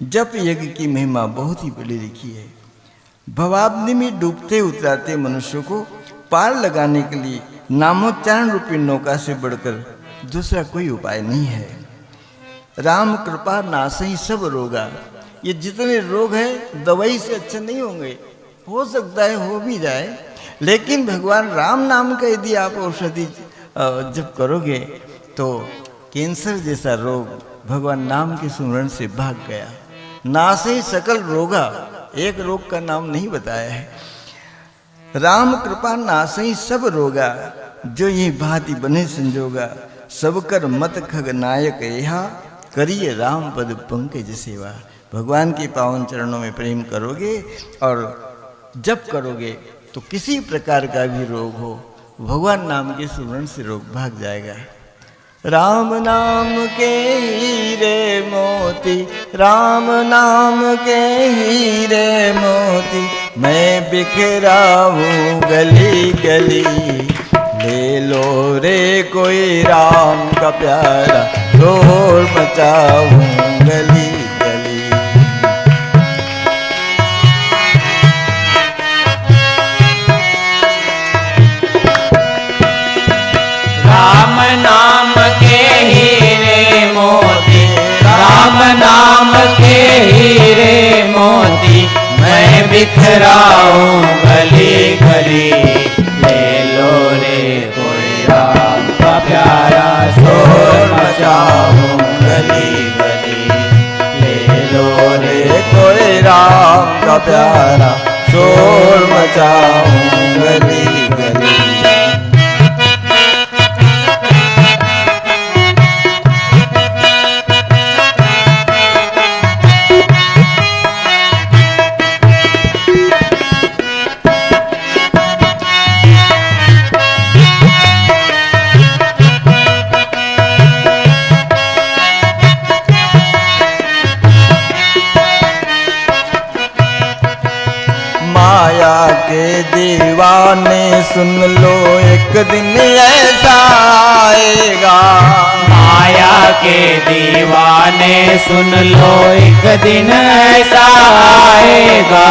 जप यज्ञ की महिमा बहुत ही बड़ी लिखी है। भवाब्दि में डूबते उतराते मनुष्य को पार लगाने के लिए नामोच्चारण रूपी नौका से बढ़कर दूसरा कोई उपाय नहीं है। राम कृपा नासही सब रोगा। ये जितने रोग हैं दवाई से अच्छे नहीं होंगे, हो सकता है हो भी जाए, लेकिन भगवान राम नाम का यदि आप औषधि जब करोगे तो कैंसर जैसा रोग भगवान नाम के सुमरण से भाग गया। नासे सकल रोगा, एक रोग का नाम नहीं बताया है। राम कृपा नासई सब रोगा, जो ये भांति बने संजोगा। सब कर मत खग नायक यहा, करिए राम पद पंकज सेवा। भगवान के पावन चरणों में प्रेम करोगे और जप करोगे तो किसी प्रकार का भी रोग हो, भगवान नाम के सुमरण से रोग भाग जाएगा। राम नाम के हीरे मोती, राम नाम के हीरे मोती, मैं बिखराऊं गली गली। ले लो रे कोई राम का प्यारा, शोर मचाऊं गली गली। राम नाम के हीरे मोती, राम नाम के हीरे मोती, मैं बिखराऊं गली गली। ले लो रे कोई राम का प्यारा, शोर मचाऊं गली गली। ले लो रे कोई राम का प्यारा, शोर मचाऊं गली गली। माया के दीवाने सुन लो, एक दिन ऐसा आएगा। माया के दीवाने सुन लो, एक दिन ऐसा आएगा।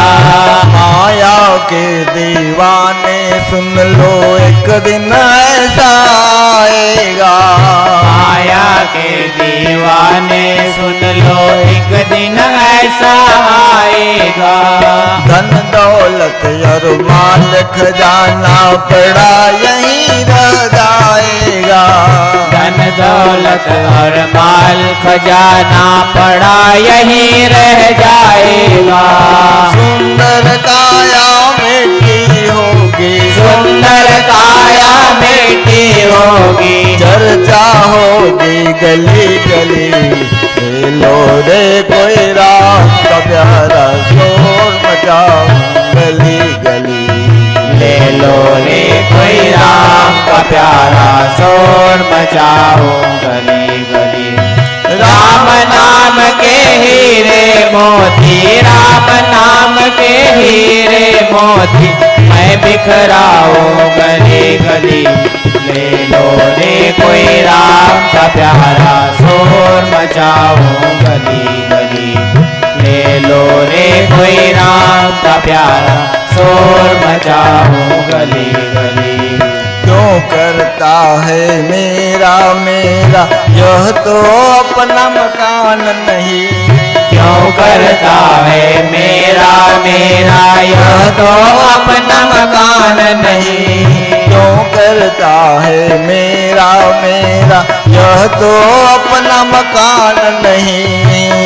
माया के दीवाने सुन लो, एक दिन ऐसा आएगा। माया के दीवाने सुन लो, एक दिन ऐसा आएगा। धन दौलत और माल खजाना पड़ा यहीं रह जाएगा। धन दौलत और माल खजाना पड़ा यहीं रह जाएगा। सुंदर काया मिट्टी होगी, सुंदर काया मिट्टी होगी। चर्चा होगी गली गली। ले लो रे कोई राम का प्यारा, शोर मचाऊं गली गली। ले लो रे कोई राम का प्यारा, शोर मचाओ गली गली। राम नाम के हीरे मोती, राम नाम के हीरे मोती, मैं बिखराओ गली गली। ले लो रे कोई राम का प्यारा, शोर मचाओ गली गली। ले लो रे कोई राम का प्यारा, शोर मचाऊं गली गली। क्यों करता है मेरा मेरा यह तो अपना मकान नहीं। क्यों करता है मेरा मेरा यह तो अपना मकान नहीं। क्यों करता है मेरा मेरा यह तो अपना मकान नहीं।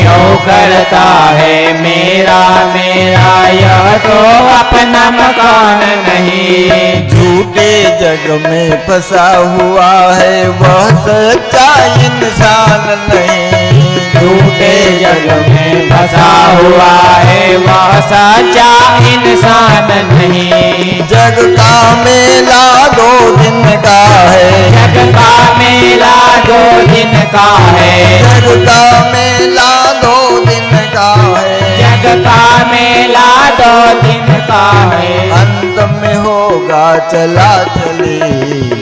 क्यों करता है मेरा मेरा यह तो अपना मकान नहीं। झूठे जग में फंसा हुआ है वह सच्चा इंसान नहीं। झूठे जग में फंसा हुआ है वह सच्चा इंसान नहीं। जग का मेला 2 दिन का है। जग का मेला 2 दिन का है। जग का मेला 2 दिन का है। जग का मेला 2 दिन का है। अंत में होगा चला चली।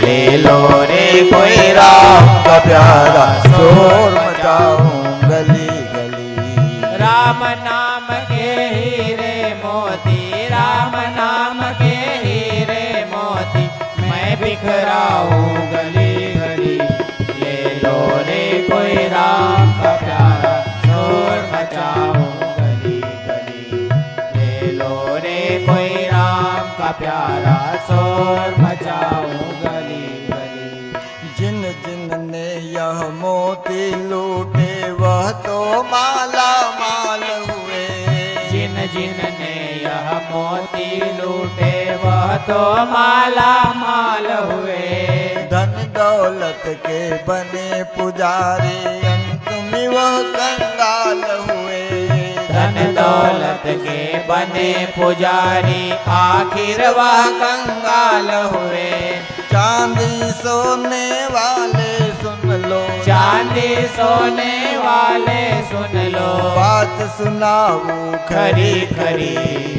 ले लो रे कोई राम का प्यारा शोर मचाऊं गली गली। राम नाम के हीरे मोती, राम नाम के हीरे मोती, मैं बिखराऊं गली गली। ले लो रे कोई राम का प्यारा शोर मचाऊं गली गली। ले लो रे कोई राम का प्यारा शोर मचाऊं गली गली। जिन जिन ने यह मोती लूटे वह तो माला माल हुए। जिन जिन ने यह मोती लूटे वह तो माला माल हुए। धन दौलत के बने पुजारी अंत में वह कंगाल हुए। धन दौलत के बने पुजारी आखिर वह कंगाल हुए। चांदी सोने वाले सुन लो। चांदी सोने वाले सुन लो। बात सुनाऊं खरी खरी।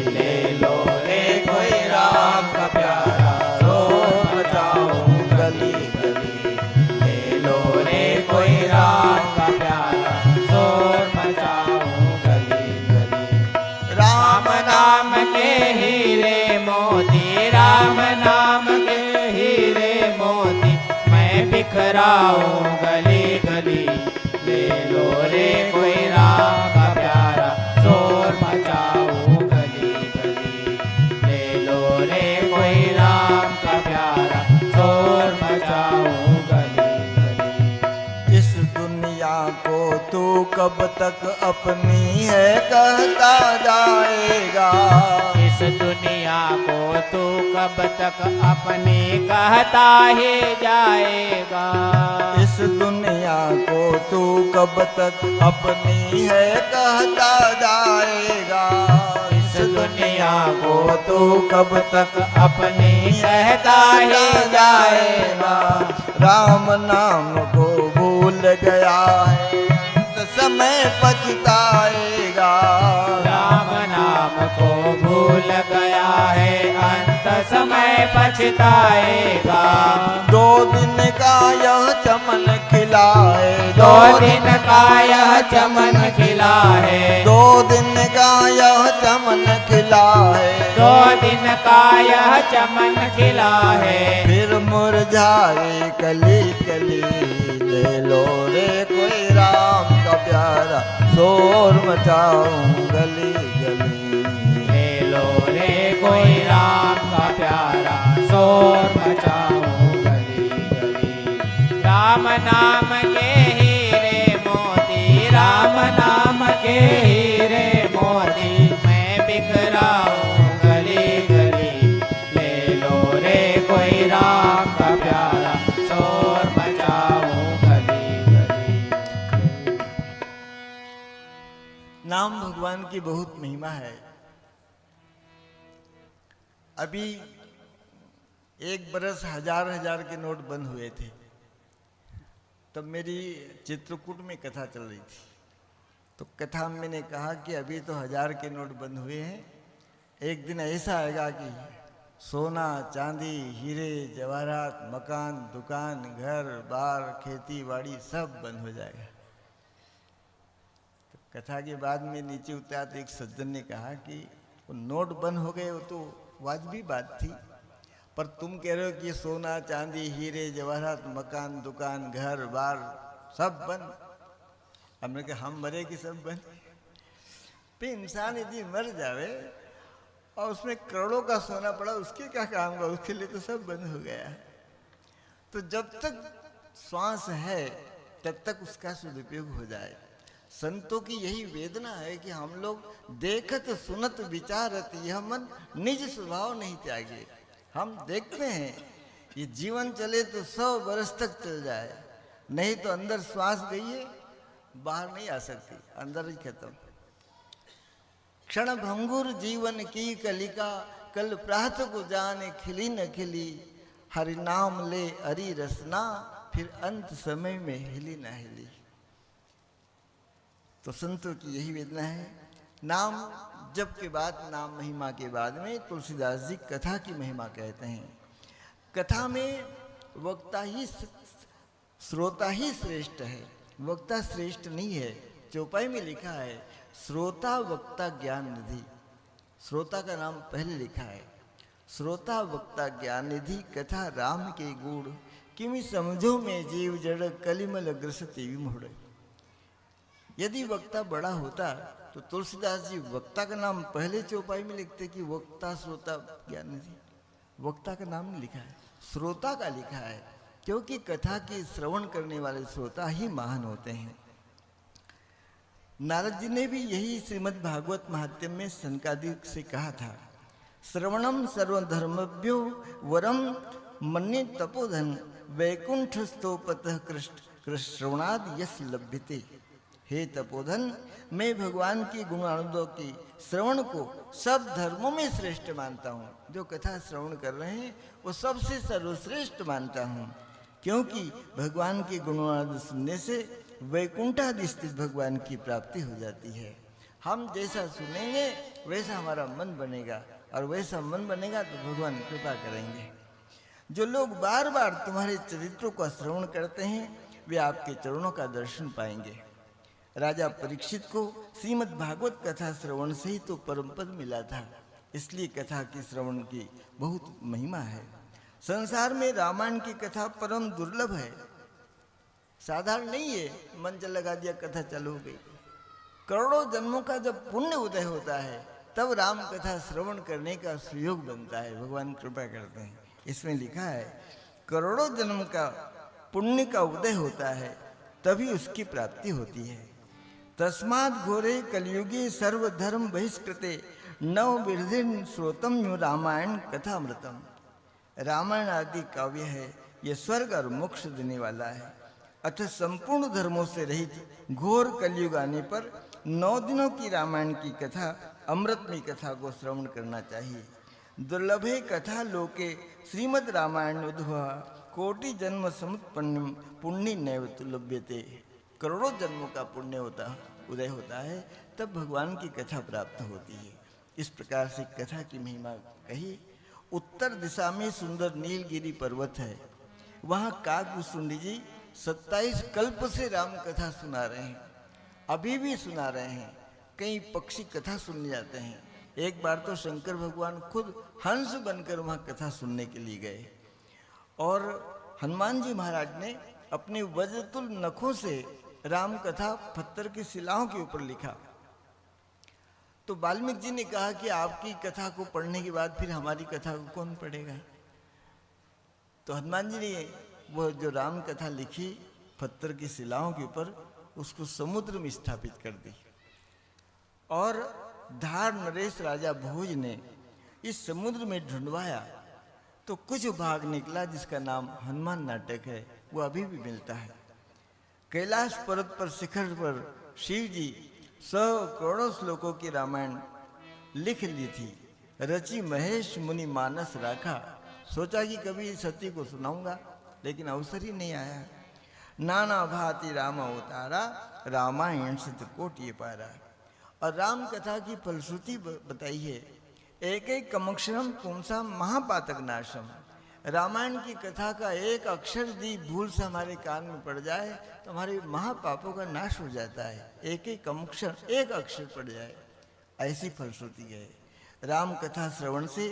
ले लो रे कोई राम का प्यारा शोर मचाऊं गली गली। ले लो रे कोई राम का प्यारा शोर मचाऊं गली गली। राम नाम के हीरे मोती, राम नाम के हीरे मोती, मैं बिखराऊं गली गली। ले लो रे कोई राम का प्यारा शोर मचाऊं गली गली। ले लो रे कोई राम का प्यारा शोर मचाऊं गली गली। इस दुनिया को तू कब तक अपनी है कहता जाएगा। इस दुनिया को तू कब तक अपने कहता ही जाएगा। इस दुनिया को तू कब तक अपनी है कहता जाएगा। इस दुनिया को तू कब तक अपने कहता ही जाएगा। राम नाम को भूल गया है अंत समय पछताएगा। राम नाम को भूल गया है अंत समय पछताएगा। 2 दिन का यह चमन खिला है। 2 दिन का यह चमन खिला है। 2 दिन का यह चमन खिला है। 2 दिन का यह चमन खिला है। फिर मुरझाए कली कली। ले लो रे कोई राम का प्यारा शोर मचाऊं गली गली। ले लो रे कोई राम का प्यारा शोर मचाऊं गली गली। राम नाम के हीरे मोती, राम नाम के हीरे मोती, मैं बिखराऊं गली गली। ले लो रे कोई राम का प्यारा शोर मचाऊं गली गली। नाम भगवान की बहुत महिमा है। अभी 1 बरस 1000 के नोट बंद हुए थे। तब मेरी चित्रकूट में कथा चल रही थी। तो कथा में मैंने कहा कि अभी तो 1000 के नोट बंद हुए हैं। एक दिन ऐसा आएगा कि सोना चांदी हीरे जवाहरात मकान दुकान घर बार खेती बाड़ी सब बंद हो जाएगा। तो कथा के बाद में नीचे उतरा तो एक सज्जन ने कहा कि वो नोट बंद हो गए, वो तो वाजबी बात थी। पर तुम कह रहे हो कि सोना चांदी हीरे जवाहरात मकान दुकान घर बार सब बंद। हमने कहा हम मरे कि सब बंद। पे इंसान यदि मर जावे और उसमें करोड़ों का सोना पड़ा उसके क्या काम का, उसके लिए तो सब बंद हो गया। तो जब तक श्वास है तब तक उसका सदुपयोग हो जाए। संतों की यही वेदना है कि हम लोग देखत सुनत विचारत यह मन निज स्वभाव नहीं त्यागे। हम देखते हैं ये जीवन चले तो 100 वर्ष तक चल जाए, नहीं तो अंदर श्वास गई है बाहर नहीं आ सकती, अंदर ही खत्म। क्षण भंगुर जीवन की कलिका कल प्रात को जाने खिली न खिली, हरि नाम ले हरि रसना फिर अंत समय में हिली न हिली। तो संतों की यही वेदना है। नाम जप के बाद, नाम महिमा के बाद में तुलसीदास जी कथा की महिमा कहते हैं। कथा में वक्ता ही श्रोता ही श्रेष्ठ है, वक्ता श्रेष्ठ नहीं है। चौपाई में लिखा है श्रोता वक्ता ज्ञान निधि, श्रोता का नाम पहले लिखा है। श्रोता वक्ता ज्ञान निधि कथा राम के गुण, किमि समझो में जीव जड़ कलिमल ग्रसति विमूढ़। यदि वक्ता बड़ा होता तो तुलसीदास जी वक्ता का नाम पहले चौपाई में लिखते कि वक्ता श्रोता ज्ञान निधि। वक्ता का नाम नहीं लिखा है, श्रोता का लिखा है, क्योंकि कथा के श्रवण करने वाले श्रोता ही महान होते हैं। नारद जी ने भी यही श्रीमद् भागवत महात्म्य में सनकादिक से कहा था, श्रवणम सर्वधर्मभ्यो वरम मन्ये तपोधन वैकुंठस्थोपतः कृष्ण श्रवणाद यश लभ्यते। हे तपोधन, मैं भगवान की गुणानुदों की श्रवण को सब धर्मों में श्रेष्ठ मानता हूँ। जो कथा श्रवण कर रहे हैं वो सबसे सर्वश्रेष्ठ मानता हूँ, क्योंकि भगवान के गुणानुद सुनने से वैकुंठादि स्थित भगवान की प्राप्ति हो जाती है। हम जैसा सुनेंगे वैसा हमारा मन बनेगा, और वैसा मन बनेगा तो भगवान कृपा करेंगे। जो लोग बार बार तुम्हारे चरित्रों का श्रवण करते हैं वे आपके चरणों का दर्शन पाएंगे। राजा परीक्षित को श्रीमद् भागवत कथा श्रवण से ही तो परम पद मिला था, इसलिए कथा की श्रवण की बहुत महिमा है। संसार में रामायण की कथा परम दुर्लभ है, साधारण नहीं है। मन जल लगा दिया कथा चालू हो गई। करोड़ों जन्मों का जब पुण्य उदय होता है तब राम कथा श्रवण करने का सुयोग बनता है, भगवान कृपा करते हैं। इसमें लिखा है करोड़ों जन्म का पुण्य का उदय होता है तभी उसकी प्राप्ति होती है। तस्माद् घोरे कलयुगे सर्वधर्म बहिष्कृते नव विरधिन श्रोतम यु रामायण कथामृतम। रामायण आदि काव्य है, यह स्वर्ग और मोक्ष देने वाला है। अतः संपूर्ण धर्मों से रहित घोर कलयुग आने पर 9 दिनों की रामायण की कथा अमृतमयी कथा को श्रवण करना चाहिए। दुर्लभे कथा लोके श्रीमद् रामायण उद्भवा कोटि जन्म समुत्पन्नम पुण्य नैव लभ्यते। करोड़ों जन्मों का पुण्य उदय होता है तब भगवान की कथा प्राप्त होती है। इस प्रकार से कथा की महिमा कही। उत्तर दिशा में सुंदर नीलगिरी पर्वत है, वहाँ काकभूषुंडी जी 27 कल्प से राम कथा सुना रहे हैं, अभी भी सुना रहे हैं। कई पक्षी कथा सुनने जाते हैं। एक बार तो शंकर भगवान खुद हंस बनकर वहाँ कथा सुनने के लिए गए, और हनुमान जी महाराज ने अपने वज्रतुल नखों से राम कथा पत्थर की शिलाओं के ऊपर लिखा। तो वाल्मीकि जी ने कहा कि आपकी कथा को पढ़ने के बाद फिर हमारी कथा को कौन पढ़ेगा। तो हनुमान जी ने वो जो राम कथा लिखी पत्थर की शिलाओं के ऊपर, उसको समुद्र में स्थापित कर दी। और धार नरेश राजा भोज ने इस समुद्र में ढूंढवाया तो कुछ भाग निकला जिसका नाम हनुमान नाटक है, वो अभी भी मिलता है। कैलाश पर्वत पर शिखर पर शिव जी 100 करोड़ों श्लोकों की रामायण लिख ली थी। रचि महेश मुनि मानस राखा, सोचा कि कभी सती को सुनाऊंगा, लेकिन अवसर ही नहीं आया। नाना भांति राम अवतारा रामायण सिद्ध कोटि पारा। और राम कथा की फलश्रुति बताई है, एक एक कमक्षरम पुंसा महापातक नाशम। रामायण की कथा का एक अक्षर यदि भूल से हमारे कान में पड़ जाए तो हमारे महापापों का नाश हो जाता है। एक एक अक्षर, एक अक्षर पड़ जाए, ऐसी फलश्रुति है। राम कथा श्रवण से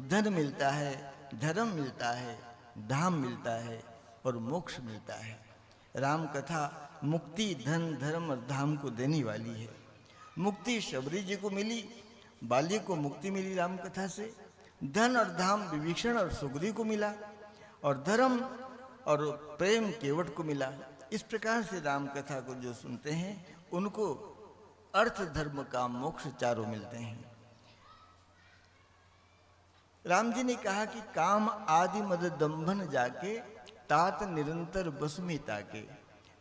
धन मिलता है, धर्म मिलता है, धाम मिलता है और मोक्ष मिलता है। राम कथा मुक्ति, धन, धर्म और धाम को देने वाली है। मुक्ति शबरी जी को मिली, बाली को मुक्ति मिली राम कथा से। धन और धाम विभीषण और सुग्रीव को मिला, और धर्म और प्रेम केवट को मिला। इस प्रकार से राम कथा को जो सुनते हैं उनको अर्थ, धर्म, काम, मोक्ष चारों मिलते हैं। राम जी ने कहा कि काम आदि मद दंभन जाके तात निरंतर बस में ताके।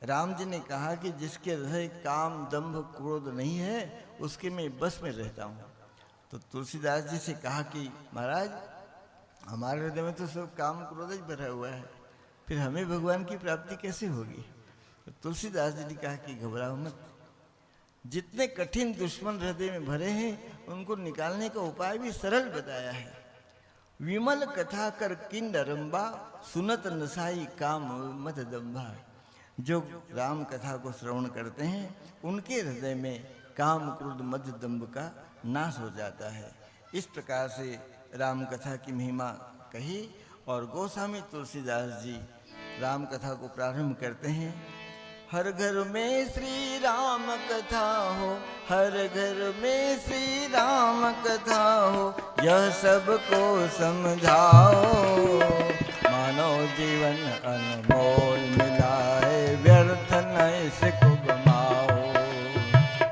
राम जी ने कहा कि जिसके हृदय काम, दंभ, क्रोध नहीं है उसके मैं बस में रहता हूँ। तो तुलसीदास जी से कहा कि महाराज हमारे हृदय में तो सब काम, क्रोध ही भरा हुआ है, फिर हमें भगवान की प्राप्ति कैसे होगी? तो तुलसीदास जी ने कहा कि घबराओ मत, जितने कठिन दुश्मन हृदय में भरे हैं उनको निकालने का उपाय भी सरल बताया है। विमल कथा कर किंड रंबा, सुनत नसाई काम मत दंभा। जो राम कथा को श्रवण करते हैं उनके हृदय में काम, क्रोध, मद, दंभ का नाश हो जाता है। इस प्रकार से राम कथा की महिमा कही और गोस्वामी तुलसीदास जी राम कथा को प्रारंभ करते हैं। हर घर में श्री राम कथा हो, हर घर में श्री राम कथा हो, यह सबको समझाओ। मानव जीवन अनमोल मिला है, व्यर्थ न इसको गमाओ।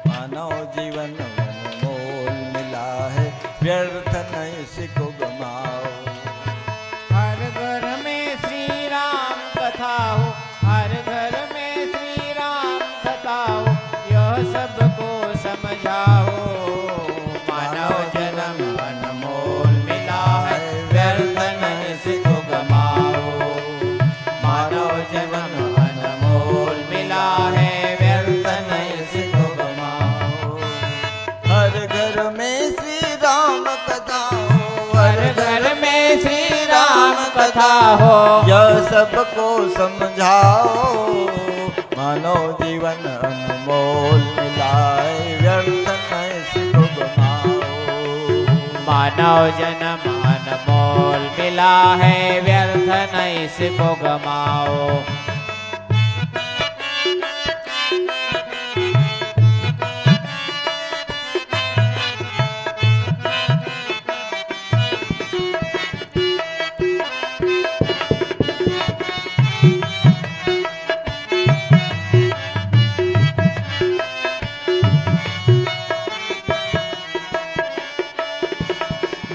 मानव जीवन अनमोल मिला है, व्यर्थ न इसको गमाओ। हर घर में श्री राम कथा हो, हर घर में श्री राम कथा हो, यह सबको समझाओ। मानव जन्म अनमोल मिला है, व्यर्थ न इसको गमाओ। मानव जन्म अनमोल मिला है, व्यर्थ न इसको गमाओ। हर घर में श्री राम कथा हो, हर घर में श्री राम कथा हो, यह सबको समझाओ। मानव जीवन अनमोल मिला है, व्यर्थ न इसको गमाओ। मानव जन्म अनमोल मिला है, व्यर्थ न इसको गमाओ।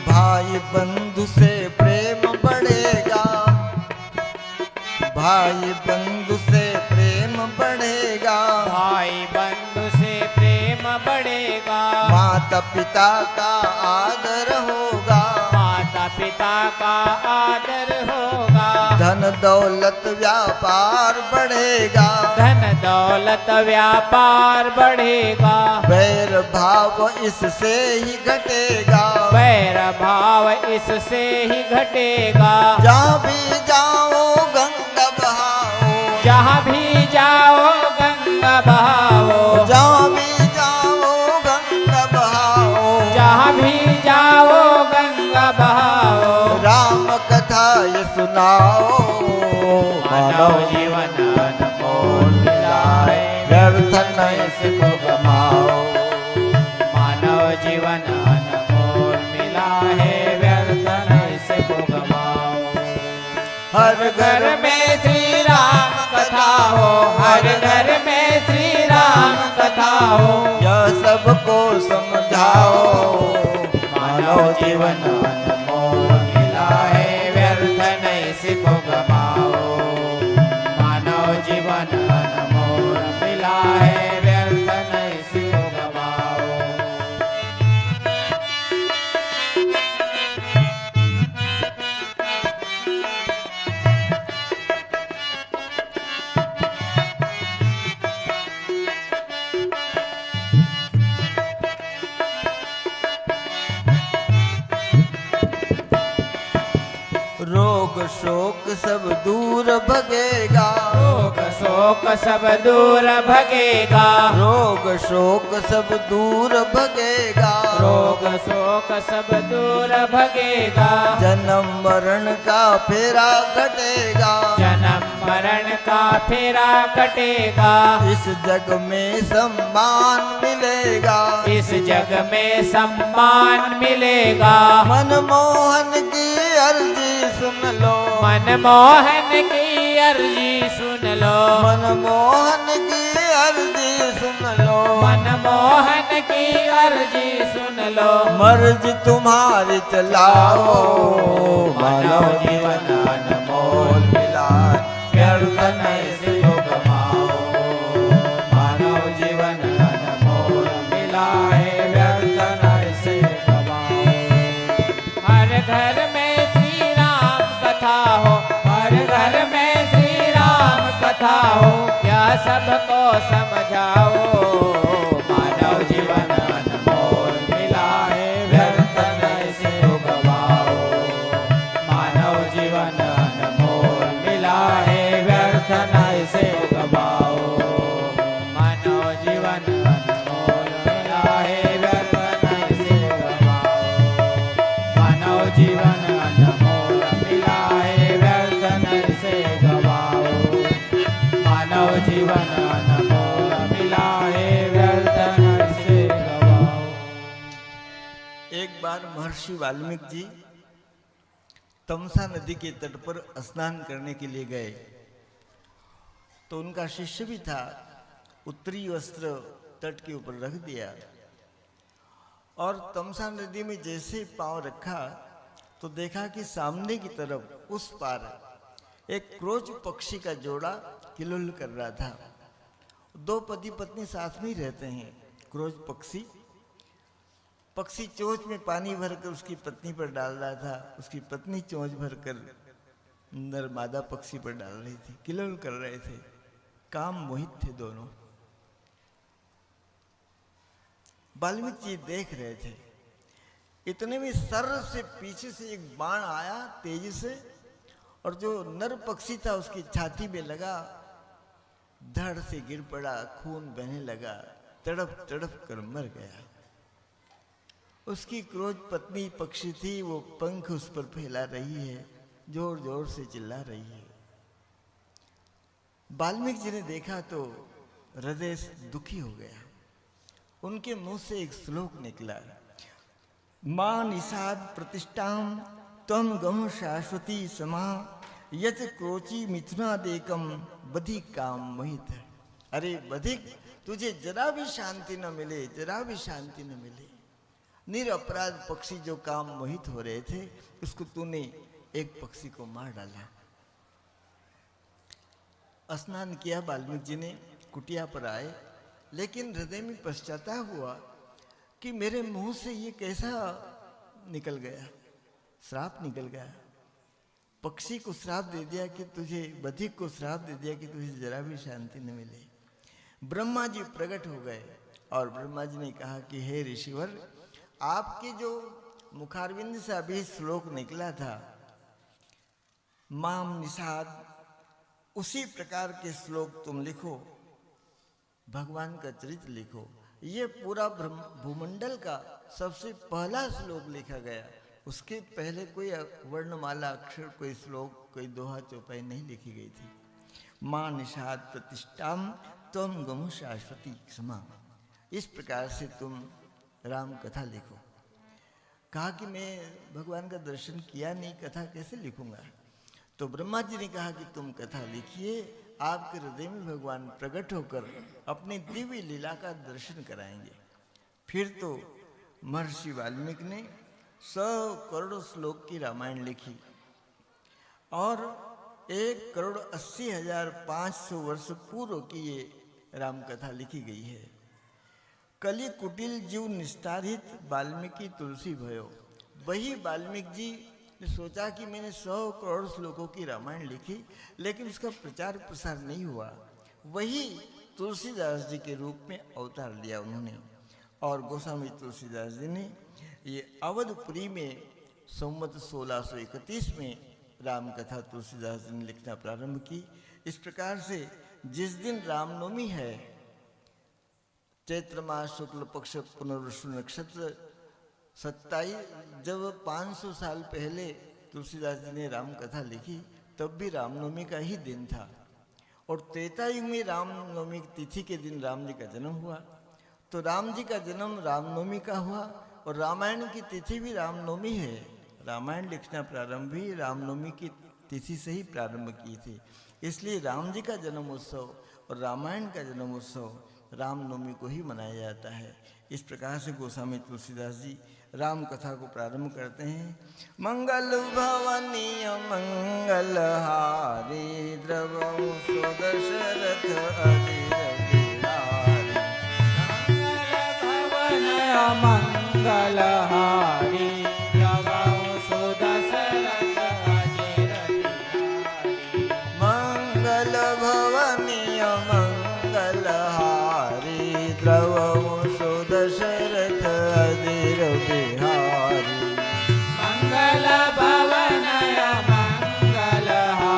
भाई बंधु से प्रेम बढ़ेगा, भाई बंधु से प्रेम बढ़ेगा। भाई बंधु से प्रेम बढ़ेगा, माता पिता का आदर होगा, माता पिता का आदर होगा। धन दौलत व्यापार बढ़ेगा, धन दौलत व्यापार बढ़ेगा। वैर भाव इससे ही घटेगा, वैर भाव इससे ही घटेगा। जहाँ भी जाओ गंगा बहाओ, जहाँ भी जाओ गंगा बहाओ, जहाँ भी जाओ गंगा बहाओ। जहाँ भी जाओ गंगा बहाओ। राम कथा ये सुनाओ। मानव जीवन अनमोल मिला है, व्यर्थ न इसको गमाओ। मानव जीवन अनमोल मिला है, व्यर्थ न इसको गमाओ। हर घर में श्री राम कथा हो, हर घर में श्री राम कथा हो, यह सबको समझाओ। मानव जीवन अनमोल मिला है, व्यर्थ न इसको गमाओ। मानव जीवन अनमोल मिला है, व्यर्थ न इसको गमाओ। शोक सब दूर भगेगा, रोग शोक सब दूर भगेगा, रोग शोक सब दूर भगेगा, रोग शोक सब दूर भगेगा, जन्म मरण का फेरा कटेगा, जन्म मरण का फेरा कटेगा, इस जग में सम्मान मिलेगा, इस जग में सम्मान मिलेगा, मनमोहन की अर्जी सुन लो, मनमोहन की अर्जी सुन लो, मनमोहन की अर्जी सुन लो, मनमोहन की अर्जी सुन लो, मर्ज तुम्हारी चलाओ, मानव जीवन अनमोल मिला, व्यर्थ नहीं से तो गमाओ, मानव जीवन अनमोल मिला है, व्यर्थ नहीं से गवाओ। हर घर में श्री राम कथा हो, हर घर में श्री राम कथा हो, यह सबको समझाओ, मानव जीवन अनमोल मिला है, व्यर्थ नहीं से गवाओ, मानव जीवन अनमोल मिला है, व्यर्थ नहीं से गवाओ, मानव जीवन अनमोल मिला है, व्यर्थ नहीं से गवाओ, मानव जीवन अनमोल मिला है, व्यर्थ नहीं से गवाओ, मानव जीवन अनमोल मिला है, व्यर्थ नहीं से गवाओ। एक बार महर्षि वाल्मीकि जी तमसा नदी के तट पर स्नान करने के लिए गए, तो उनका शिष्य भी था, उत्तरी वस्त्र तट के ऊपर रख दिया और तमसा नदी में जैसे पांव रखा तो देखा कि सामने की तरफ उस पार एक क्रोच पक्षी का जोड़ा किलुल कर रहा था। दो पति पत्नी साथ में ही रहते हैं। क्रोच पक्षी चोंच में पानी भरकर उसकी पत्नी पर डाल रहा था, उसकी पत्नी चोंच भरकर नर मादा पक्षी पर डाल रही थी, किलुल कर रहे थे, काम मोहित थे दोनों। वाल्मीकि जी देख रहे थे, इतने में सर से पीछे से एक बाण आया तेजी से और जो नर पक्षी था उसकी छाती में लगा, धड़ से गिर पड़ा, खून बहने लगा, तड़प तड़प कर मर गया। उसकी क्रोध पत्नी पक्षी थी, वो पंख उस पर फैला रही है, जोर जोर से चिल्ला रही है। वाल्मीकि जी ने देखा तो हृदय दुखी हो गया। उनके मुंह से एक श्लोक निकला, मां निषाद प्रतिष्ठाम तम गम शाश्वती समा यत क्रोची मिथुनादेकम बधिक काम मोहित। अरे बधिक, तुझे जरा भी शांति न मिले, जरा भी शांति न मिले। निरपराध पक्षी जो काम मोहित हो रहे थे, उसको तूने एक पक्षी को मार डाला। स्नान किया वाल्मीकि जी ने, कुटिया पर आए, लेकिन हृदय में पश्चाताप हुआ कि मेरे मुंह से ये कैसा निकल गया, श्राप निकल गया। पक्षी को श्राप दे दिया कि तुझे, बधिक को श्राप दे दिया कि तुझे जरा भी शांति न मिले। ब्रह्मा जी प्रकट हो गए और ब्रह्मा जी ने कहा कि हे ऋषिवर, आपके जो मुखारविंद से अभी श्लोक निकला था, माम निषाद, उसी प्रकार के श्लोक तुम लिखो, भगवान का चरित्र लिखो। ये पूरा भूमंडल का सबसे पहला श्लोक लिखा गया, उसके पहले कोई वर्णमाला, अक्षर, कोई श्लोक, कोई दोहा चौपाई नहीं लिखी गई थी। मां निषाद प्रतिष्ठाम त्वम गमु शाश्वती क्षमा, इस प्रकार से तुम राम कथा लिखो। कहा कि मैं भगवान का दर्शन किया नहीं, कथा कैसे लिखूंगा। तो ब्रह्मा जी ने कहा कि तुम कथा लिखिए, आपके हृदय में भगवान प्रकट होकर अपनी दिव्य लीला का दर्शन कराएंगे। फिर तो महर्षि वाल्मीकि ने 100 करोड़ श्लोक की रामायण लिखी और 1,80,500 वर्ष पूर्व की ये राम कथा लिखी गई है। कलि कुटिल जीव निस्तारित वाल्मीकि तुलसी भयो। वही वाल्मीकि जी ने सोचा कि मैंने 100 करोड़ श्लोकों की रामायण लिखी, लेकिन उसका प्रचार प्रसार नहीं हुआ। वही तुलसीदास जी के रूप में अवतार लिया उन्होंने, और गोस्वामी तुलसीदास जी ने ये अवधपुरी में संवत 1631 में राम कथा तुलसीदास जी ने लिखना प्रारंभ की। इस प्रकार से जिस दिन रामनवमी है, चैत्र मास शुक्ल पक्ष पुनर्वसु नक्षत्र 27, जब 500 साल पहले तुलसीदास जी ने राम कथा लिखी, तब भी रामनवमी का ही दिन था। और त्रेता युग में रामनवमी की तिथि के दिन राम जी का जन्म हुआ। तो राम जी का जन्म रामनवमी का हुआ और रामायण की तिथि भी रामनवमी है। रामायण लिखना प्रारंभ भी रामनवमी की तिथि से ही प्रारंभ की थी। इसलिए राम जी का जन्म उत्सव और रामायण का जन्म उत्सव रामनवमी को ही मनाया जाता है। इस प्रकार से गोस्वामी तुलसीदास जी राम कथा को प्रारंभ करते हैं। मंगल भवनीय मंगलहारी द्रवं सुदशरथ अजिर बिहारी। मंगलहारी द्रवं सुदशरथ अजिर बिहारी। मंगल भवनीय मंगलहारी द्रवं सुदशरथ अजिर बिहारी। मंगल भवनय मंगलहारी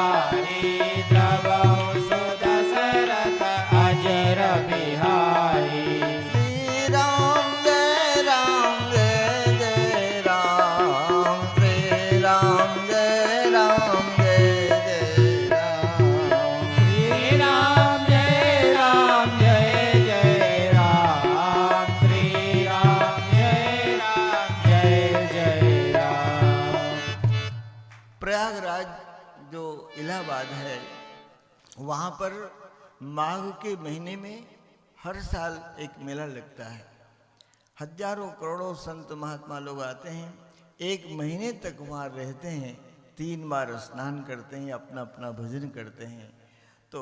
द्रवं सुदशरथ अजिर बिहारी। श्री राम जय राम जय जय राम, श्री राम जय राम जय जय राम। श्री राम जय राम जय जय राम। श्री राम जय जय राम। प्रयागराज जो इलाहाबाद है, वहाँ पर माघ के महीने में हर साल एक मेला लगता है। हजारों करोड़ों संत महात्मा लोग आते हैं, एक महीने तक वहाँ रहते हैं, 3 बार स्नान करते हैं, अपना अपना भजन करते हैं। तो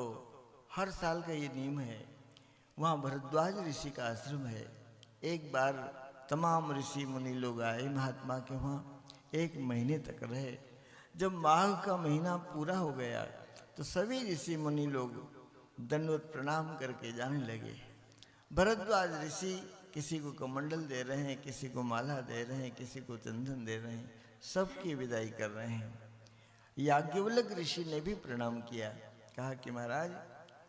हर साल का ये नियम है। वहाँ भरद्वाज ऋषि का आश्रम है। एक बार तमाम ऋषि मुनि लोग आए महात्मा के वहाँ, 1 महीने तक रहे। जब माघ का महीना पूरा हो गया तो सभी ऋषि मुनि लोग दंडवत प्रणाम करके जाने लगे। भरद्वाज ऋषि किसी को कमंडल दे रहे हैं, किसी को माला दे रहे हैं, किसी को चंदन दे रहे हैं, सबकी विदाई कर रहे हैं। याज्ञवल्क्य ऋषि ने भी प्रणाम किया, कहा कि महाराज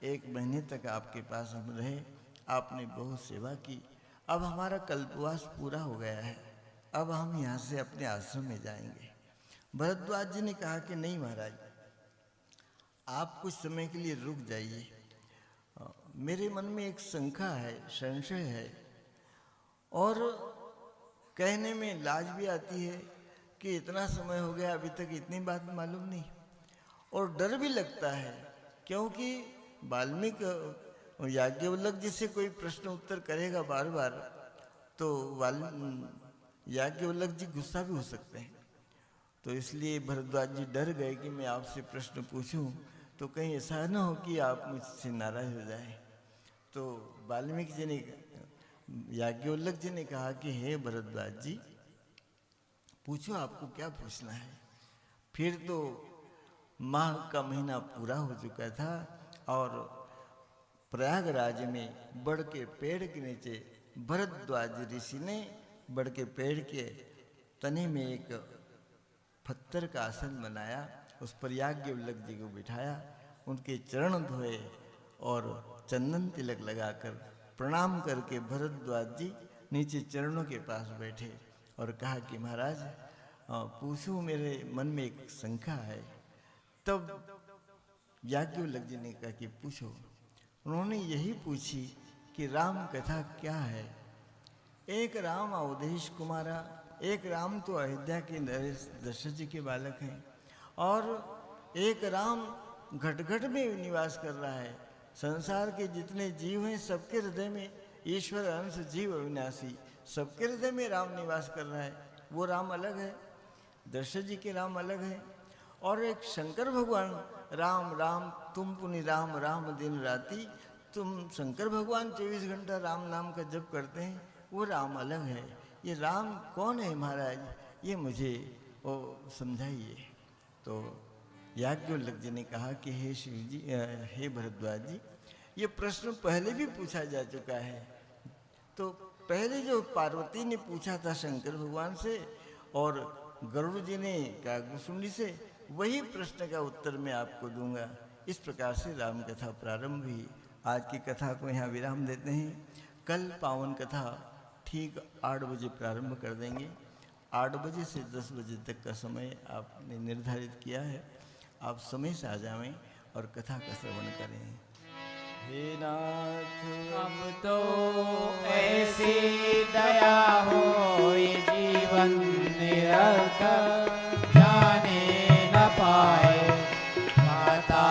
1 महीने तक आपके पास हम रहे, आपने बहुत सेवा की, अब हमारा कल्पवास पूरा हो गया है, अब हम यहाँ से अपने आश्रम में जाएंगे। भरद्वाज जी ने कहा कि नहीं महाराज, आप कुछ समय के लिए रुक जाइए, मेरे मन में एक शंका है, संशय है, और कहने में लाज भी आती है कि इतना समय हो गया अभी तक इतनी बात मालूम नहीं, और डर भी लगता है क्योंकि वाल्मीकि याज्ञवल्क्य जी से कोई प्रश्न उत्तर करेगा बार बार तो याज्ञवल्क्य जी गुस्सा भी हो सकते हैं। तो इसलिए भरद्वाज जी डर गए कि मैं आपसे प्रश्न पूछूं तो कहीं ऐसा न हो कि आप मुझसे नाराज हो जाए। तो वाल्मीकि जी ने, याज्ञवल्क्य जी ने कहा कि हे भरद्वाज जी, पूछो आपको क्या पूछना है। फिर तो माघ का महीना पूरा हो चुका था और प्रयागराज में बड़ के पेड़ के नीचे भरद्वाज ऋषि ने बड़ के पेड़ के तने में एक पत्थर का आसन बनाया, उस पर याज्ञवल्क्य जी को बिठाया, उनके चरण धोए और चंदन तिलक लगाकर प्रणाम करके भरद्वाज जी नीचे चरणों के पास बैठे और कहा कि महाराज पूछो, मेरे मन में एक शंका है। तब याज्ञवल्क्य जी ने कहा कि पूछो। उन्होंने यही पूछी कि राम कथा क्या है। एक राम अवधेश कुमारा, एक राम तो अयोध्या के नरेश दशरथ जी के बालक हैं, और एक राम घट घट में निवास कर रहा है। संसार के जितने जीव हैं सबके हृदय में ईश्वर अंश जीव अविनाशी, सबके हृदय में राम निवास कर रहा है। वो राम अलग है, दशरथ जी के राम अलग है। और एक शंकर भगवान राम राम तुम पुनि राम राम दिन राति, तुम शंकर भगवान 24 घंटा राम नाम का जप करते हैं, वो राम अलग है। ये राम कौन है महाराज, ये मुझे वो समझाइए। तो याज्ञवल्क्य जी ने कहा कि हे शिव जी, हे भरद्वाज जी, ये प्रश्न पहले भी पूछा जा चुका है। तो पहले जो पार्वती ने पूछा था शंकर भगवान से और गरुड़ जी ने कागभूषुंडी से, वही प्रश्न का उत्तर मैं आपको दूंगा। इस प्रकार से राम कथा प्रारंभ हुई। आज की कथा को यहाँ विराम देते हैं। कल पावन कथा ठीक 8 बजे प्रारंभ कर देंगे। 8 बजे से 10 बजे तक का समय आपने निर्धारित किया है। आप समय से आ जाएं और कथा का श्रवण करें। हे नाथ अब तो ऐसी दया हो ये जीवन निरर्थक जाने न पाए। गाता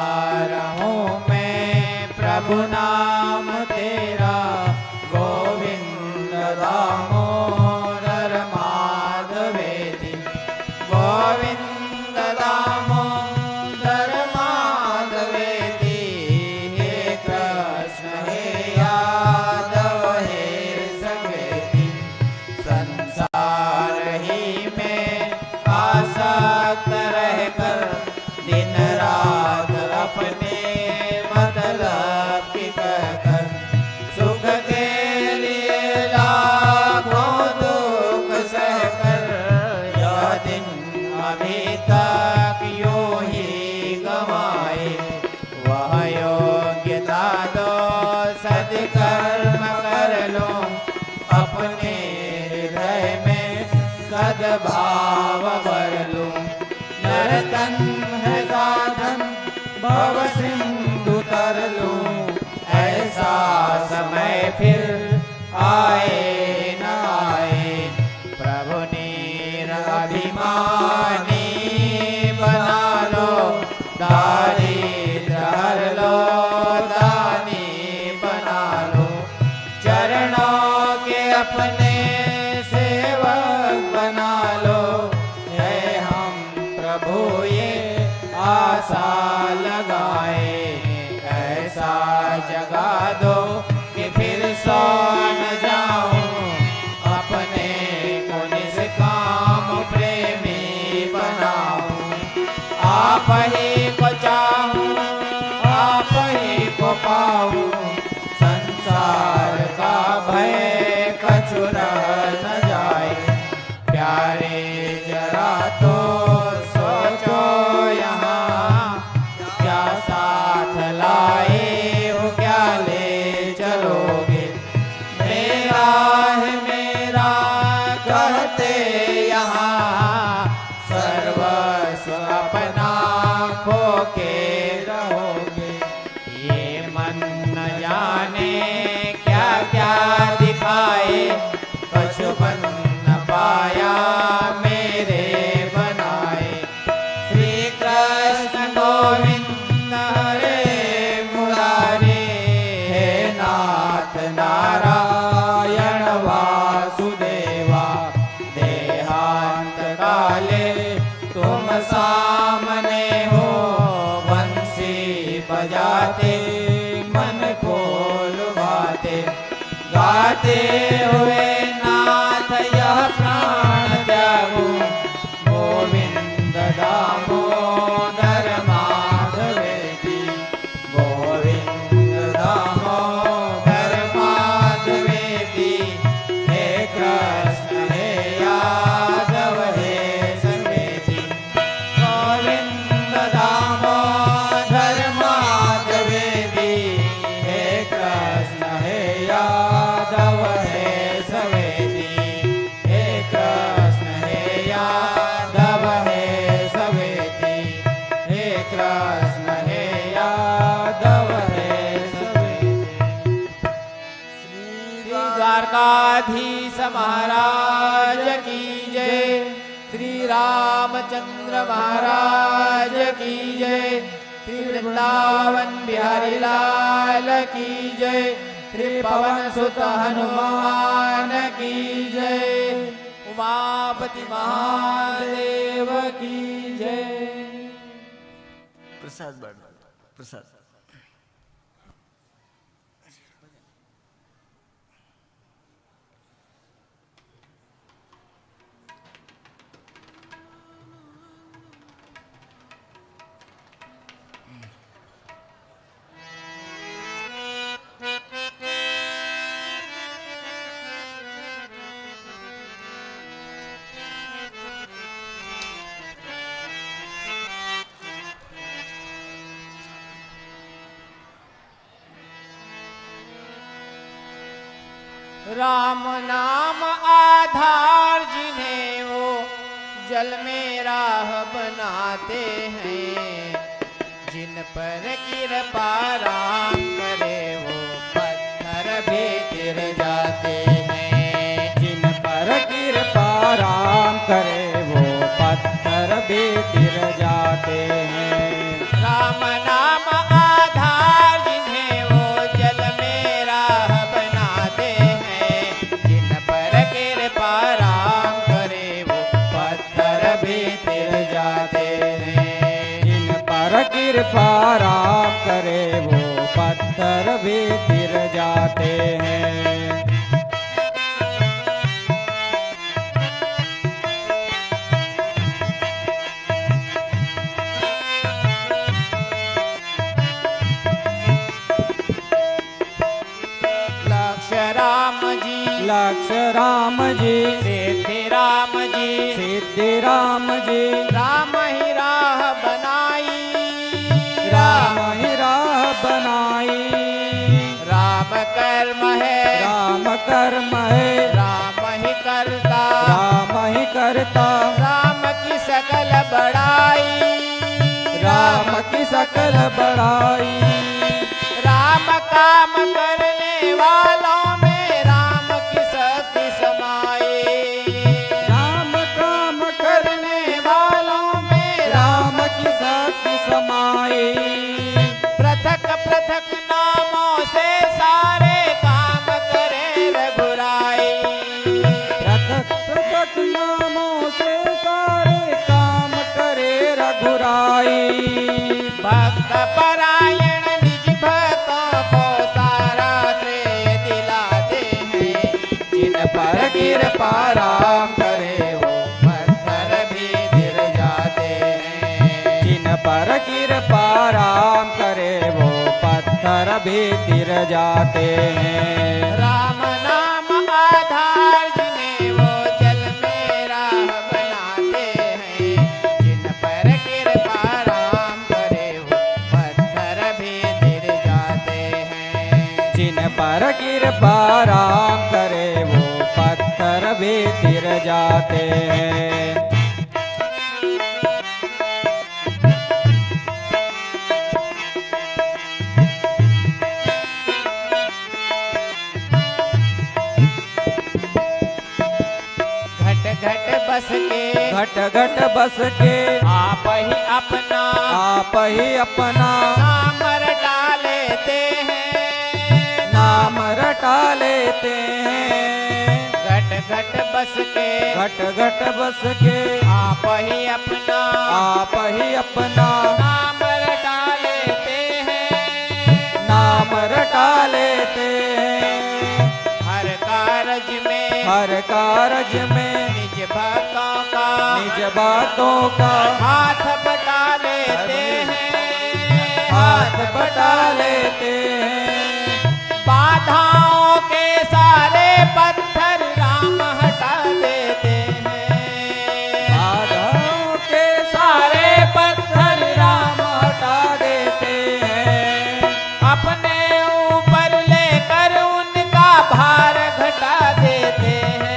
रहूं मैं प्रभु नाम तेरा, गोविंद दामोदर माधवेति। गोविंद दामोदर माधवेति। हे कृष्ण हे यादव हे सखेति। संसार ही में आसक्त रहकर दिन रात अपने मतलब की कहकर, सुख के लिए लाखों दुख सहकर, यह दिन अभी तक यूं ही गंवाए। वह योग्यता दो सद्कर्म कर लूं, अपने हृदय में सद्भाव भर लूं। नरतन है साधन भव सिंधु तर लूं, ऐसा समय फिर आए न आए। प्रभु नीर अभिमानी बना लो, दारिद्र हर लो, दानी बना लो। चरणों के अपने सेवक बना लो, है हम प्रभु ये आशा लगाए। ऐसा जगा दो कि फिर सो न जाऊं, अपने को निष्काम प्रेमी बनाऊं। आप ही को चाहूं, आप ही को पाऊं, संसार का भय कछु रह न जाए। प्यारे जरा तो सोचो यहाँ, क्या साथ लाए हो, क्या ले चलोगे। मेरा है मेरा कहते यहाँ, सर्वस्व अपना खो के रहोगे। ये मन न जाने क्या क्या दिखाए, कछु बन न पाया मेरे बनाए। श्री कृष्ण गोविंद हरे मुरारे, हे नाथ नारायण वासुदेवा। देहांत काले तुम सामने हो, बंसी बजाते मन को लुभाते। गाते हुए नाथ यह प्राण त्यागो, गोविंद दामोदर माधवेति। गोविंद दामोदर माधवेति। हे कृष्ण हे यादव हे सखेति। गोविंद दामोदर माधवेति। हे कृष्ण हे यादव हे सखेति। हे कृष्ण हे यादव हे सखेति। हे कृष्ण हे यादव हे सखेति। श्री द्वारकाधीश महाराज की जय। श्री रामचंद्र महाराज की जय। श्री वृंदावन बिहारी लाल की जय। श्री पवन सुत हनुमान की जय। उमापति महादेव की जय। प्रसाद बांट दो, प्रसाद। राम नाम आधार जिन्हें वो जल में राह बनाते हैं, जिन पर कृपा राम करे वो पत्थर भी गिर जाते हैं। जिन पर कृपा राम करे वो पत्थर भी गिर जाते हैं। राम नाम आधार जिन्हें वो जल में राह बनाते हैं, जिन पर कृपा राम करे वो पत्थर भी गिर जाते हैं। जिन पर कृपा राम करे वो पत्थर भी गिर जाते हैं। लक्ष्य राम जी सिद्धि राम जी, सिद्धि राम जी, राम ही राह बनाई, राम ही राह बनाई। राम कर्म है, राम कर्म है, राम ही करता, राम ही करता। राम की सकल बड़ाई, राम की सकल बड़ाई। राम काम करने वालों में राम की शक्ति समाई, राम काम करने वालों में राम की शक्ति समाई। पृथक पृथक नामों से सारे काम करे रघुराई, पृथक पृथक नामों से सारे काम करे रघुराई। भक्त परायण निज भक्तों को सारा श्रेय दिलाते हैं, जिन पर कृपा राम करे वो पत्थर भी गिर जाते हैं। जिन पर कृपा राम करे वो पत्थर भी गिर जाते हैं। राम नाम आधार जिन्हें वो जल में राह बनाते हैं, जिन पर कृपा राम करे वो पत्थर भी गिर जाते हैं। जिन पर कृपा राम करे वो पत्थर भी गिर जाते हैं। घट घट बस के, घट घट बस के, आप ही अपना आप ही अपना नाम रटा लेते हैं, नाम रटा लेते हैं। घट घट बस के, घट घट बस के, आप ही अपना आप ही अपना नाम रटा लेते हैं। नाम रटा लेते हैं। हर कारज में, हर कारज में निज भक्तों का, निज बातों का हाथ बटा लेते हैं, हाथ बटा लेते हैं। बाधाओं के सारे पत्थर राम हटा देते हैं, बाधाओं के सारे पत्थर राम हटा देते हैं। अपने ऊपर लेकर उनका भार घटा देते हैं।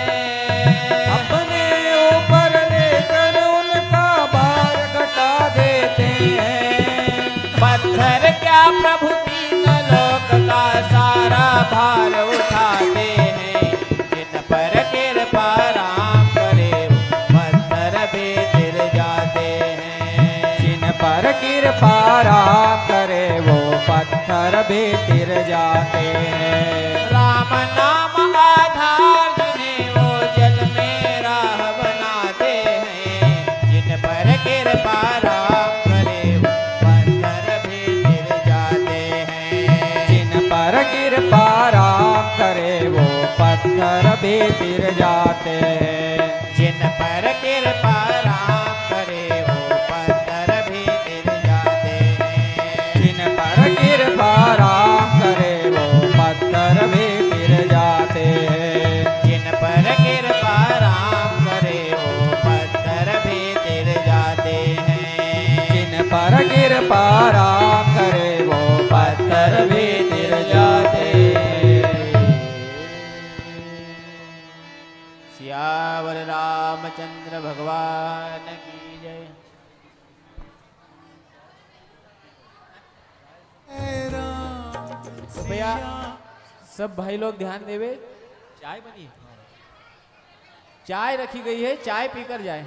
अपने ऊपर लेकर उनका भार घटा देते हैं। पत्थर क्या प्रभु तीन लोक का सारा भार उठाते हैं, जिन पर कृपा राम करे वो पत्थर भी गिर जाते हैं। जिन पर कृपा राम करे वो पत्थर भी गिर जाते हैं। राम नाम आधार जिन्हें वो जल में राह बनाते हैं, जिन पर कृपा राम करे वो पत्थर भी गिर जाते हैं। जिन पर कृपा राम करे वो पत्थर भी गिर जाते हैं। जिन पर कृपा राम करे वो पत्थर भी गिर जाते हैं। जिन पर कृपा राम करे वो पत्थर भी गिर जाते हैं। जिन पर कृपा राम करे वो पत्थर भी गिर जाते हैं। जिन पर कृपा राम करे वो पत्थर भी गिर जाते हैं। रामचंद्र भगवान की जय। कृपया सब भाई लोग ध्यान देवे, चाय बनी, चाय रखी गई है, चाय पीकर जाए।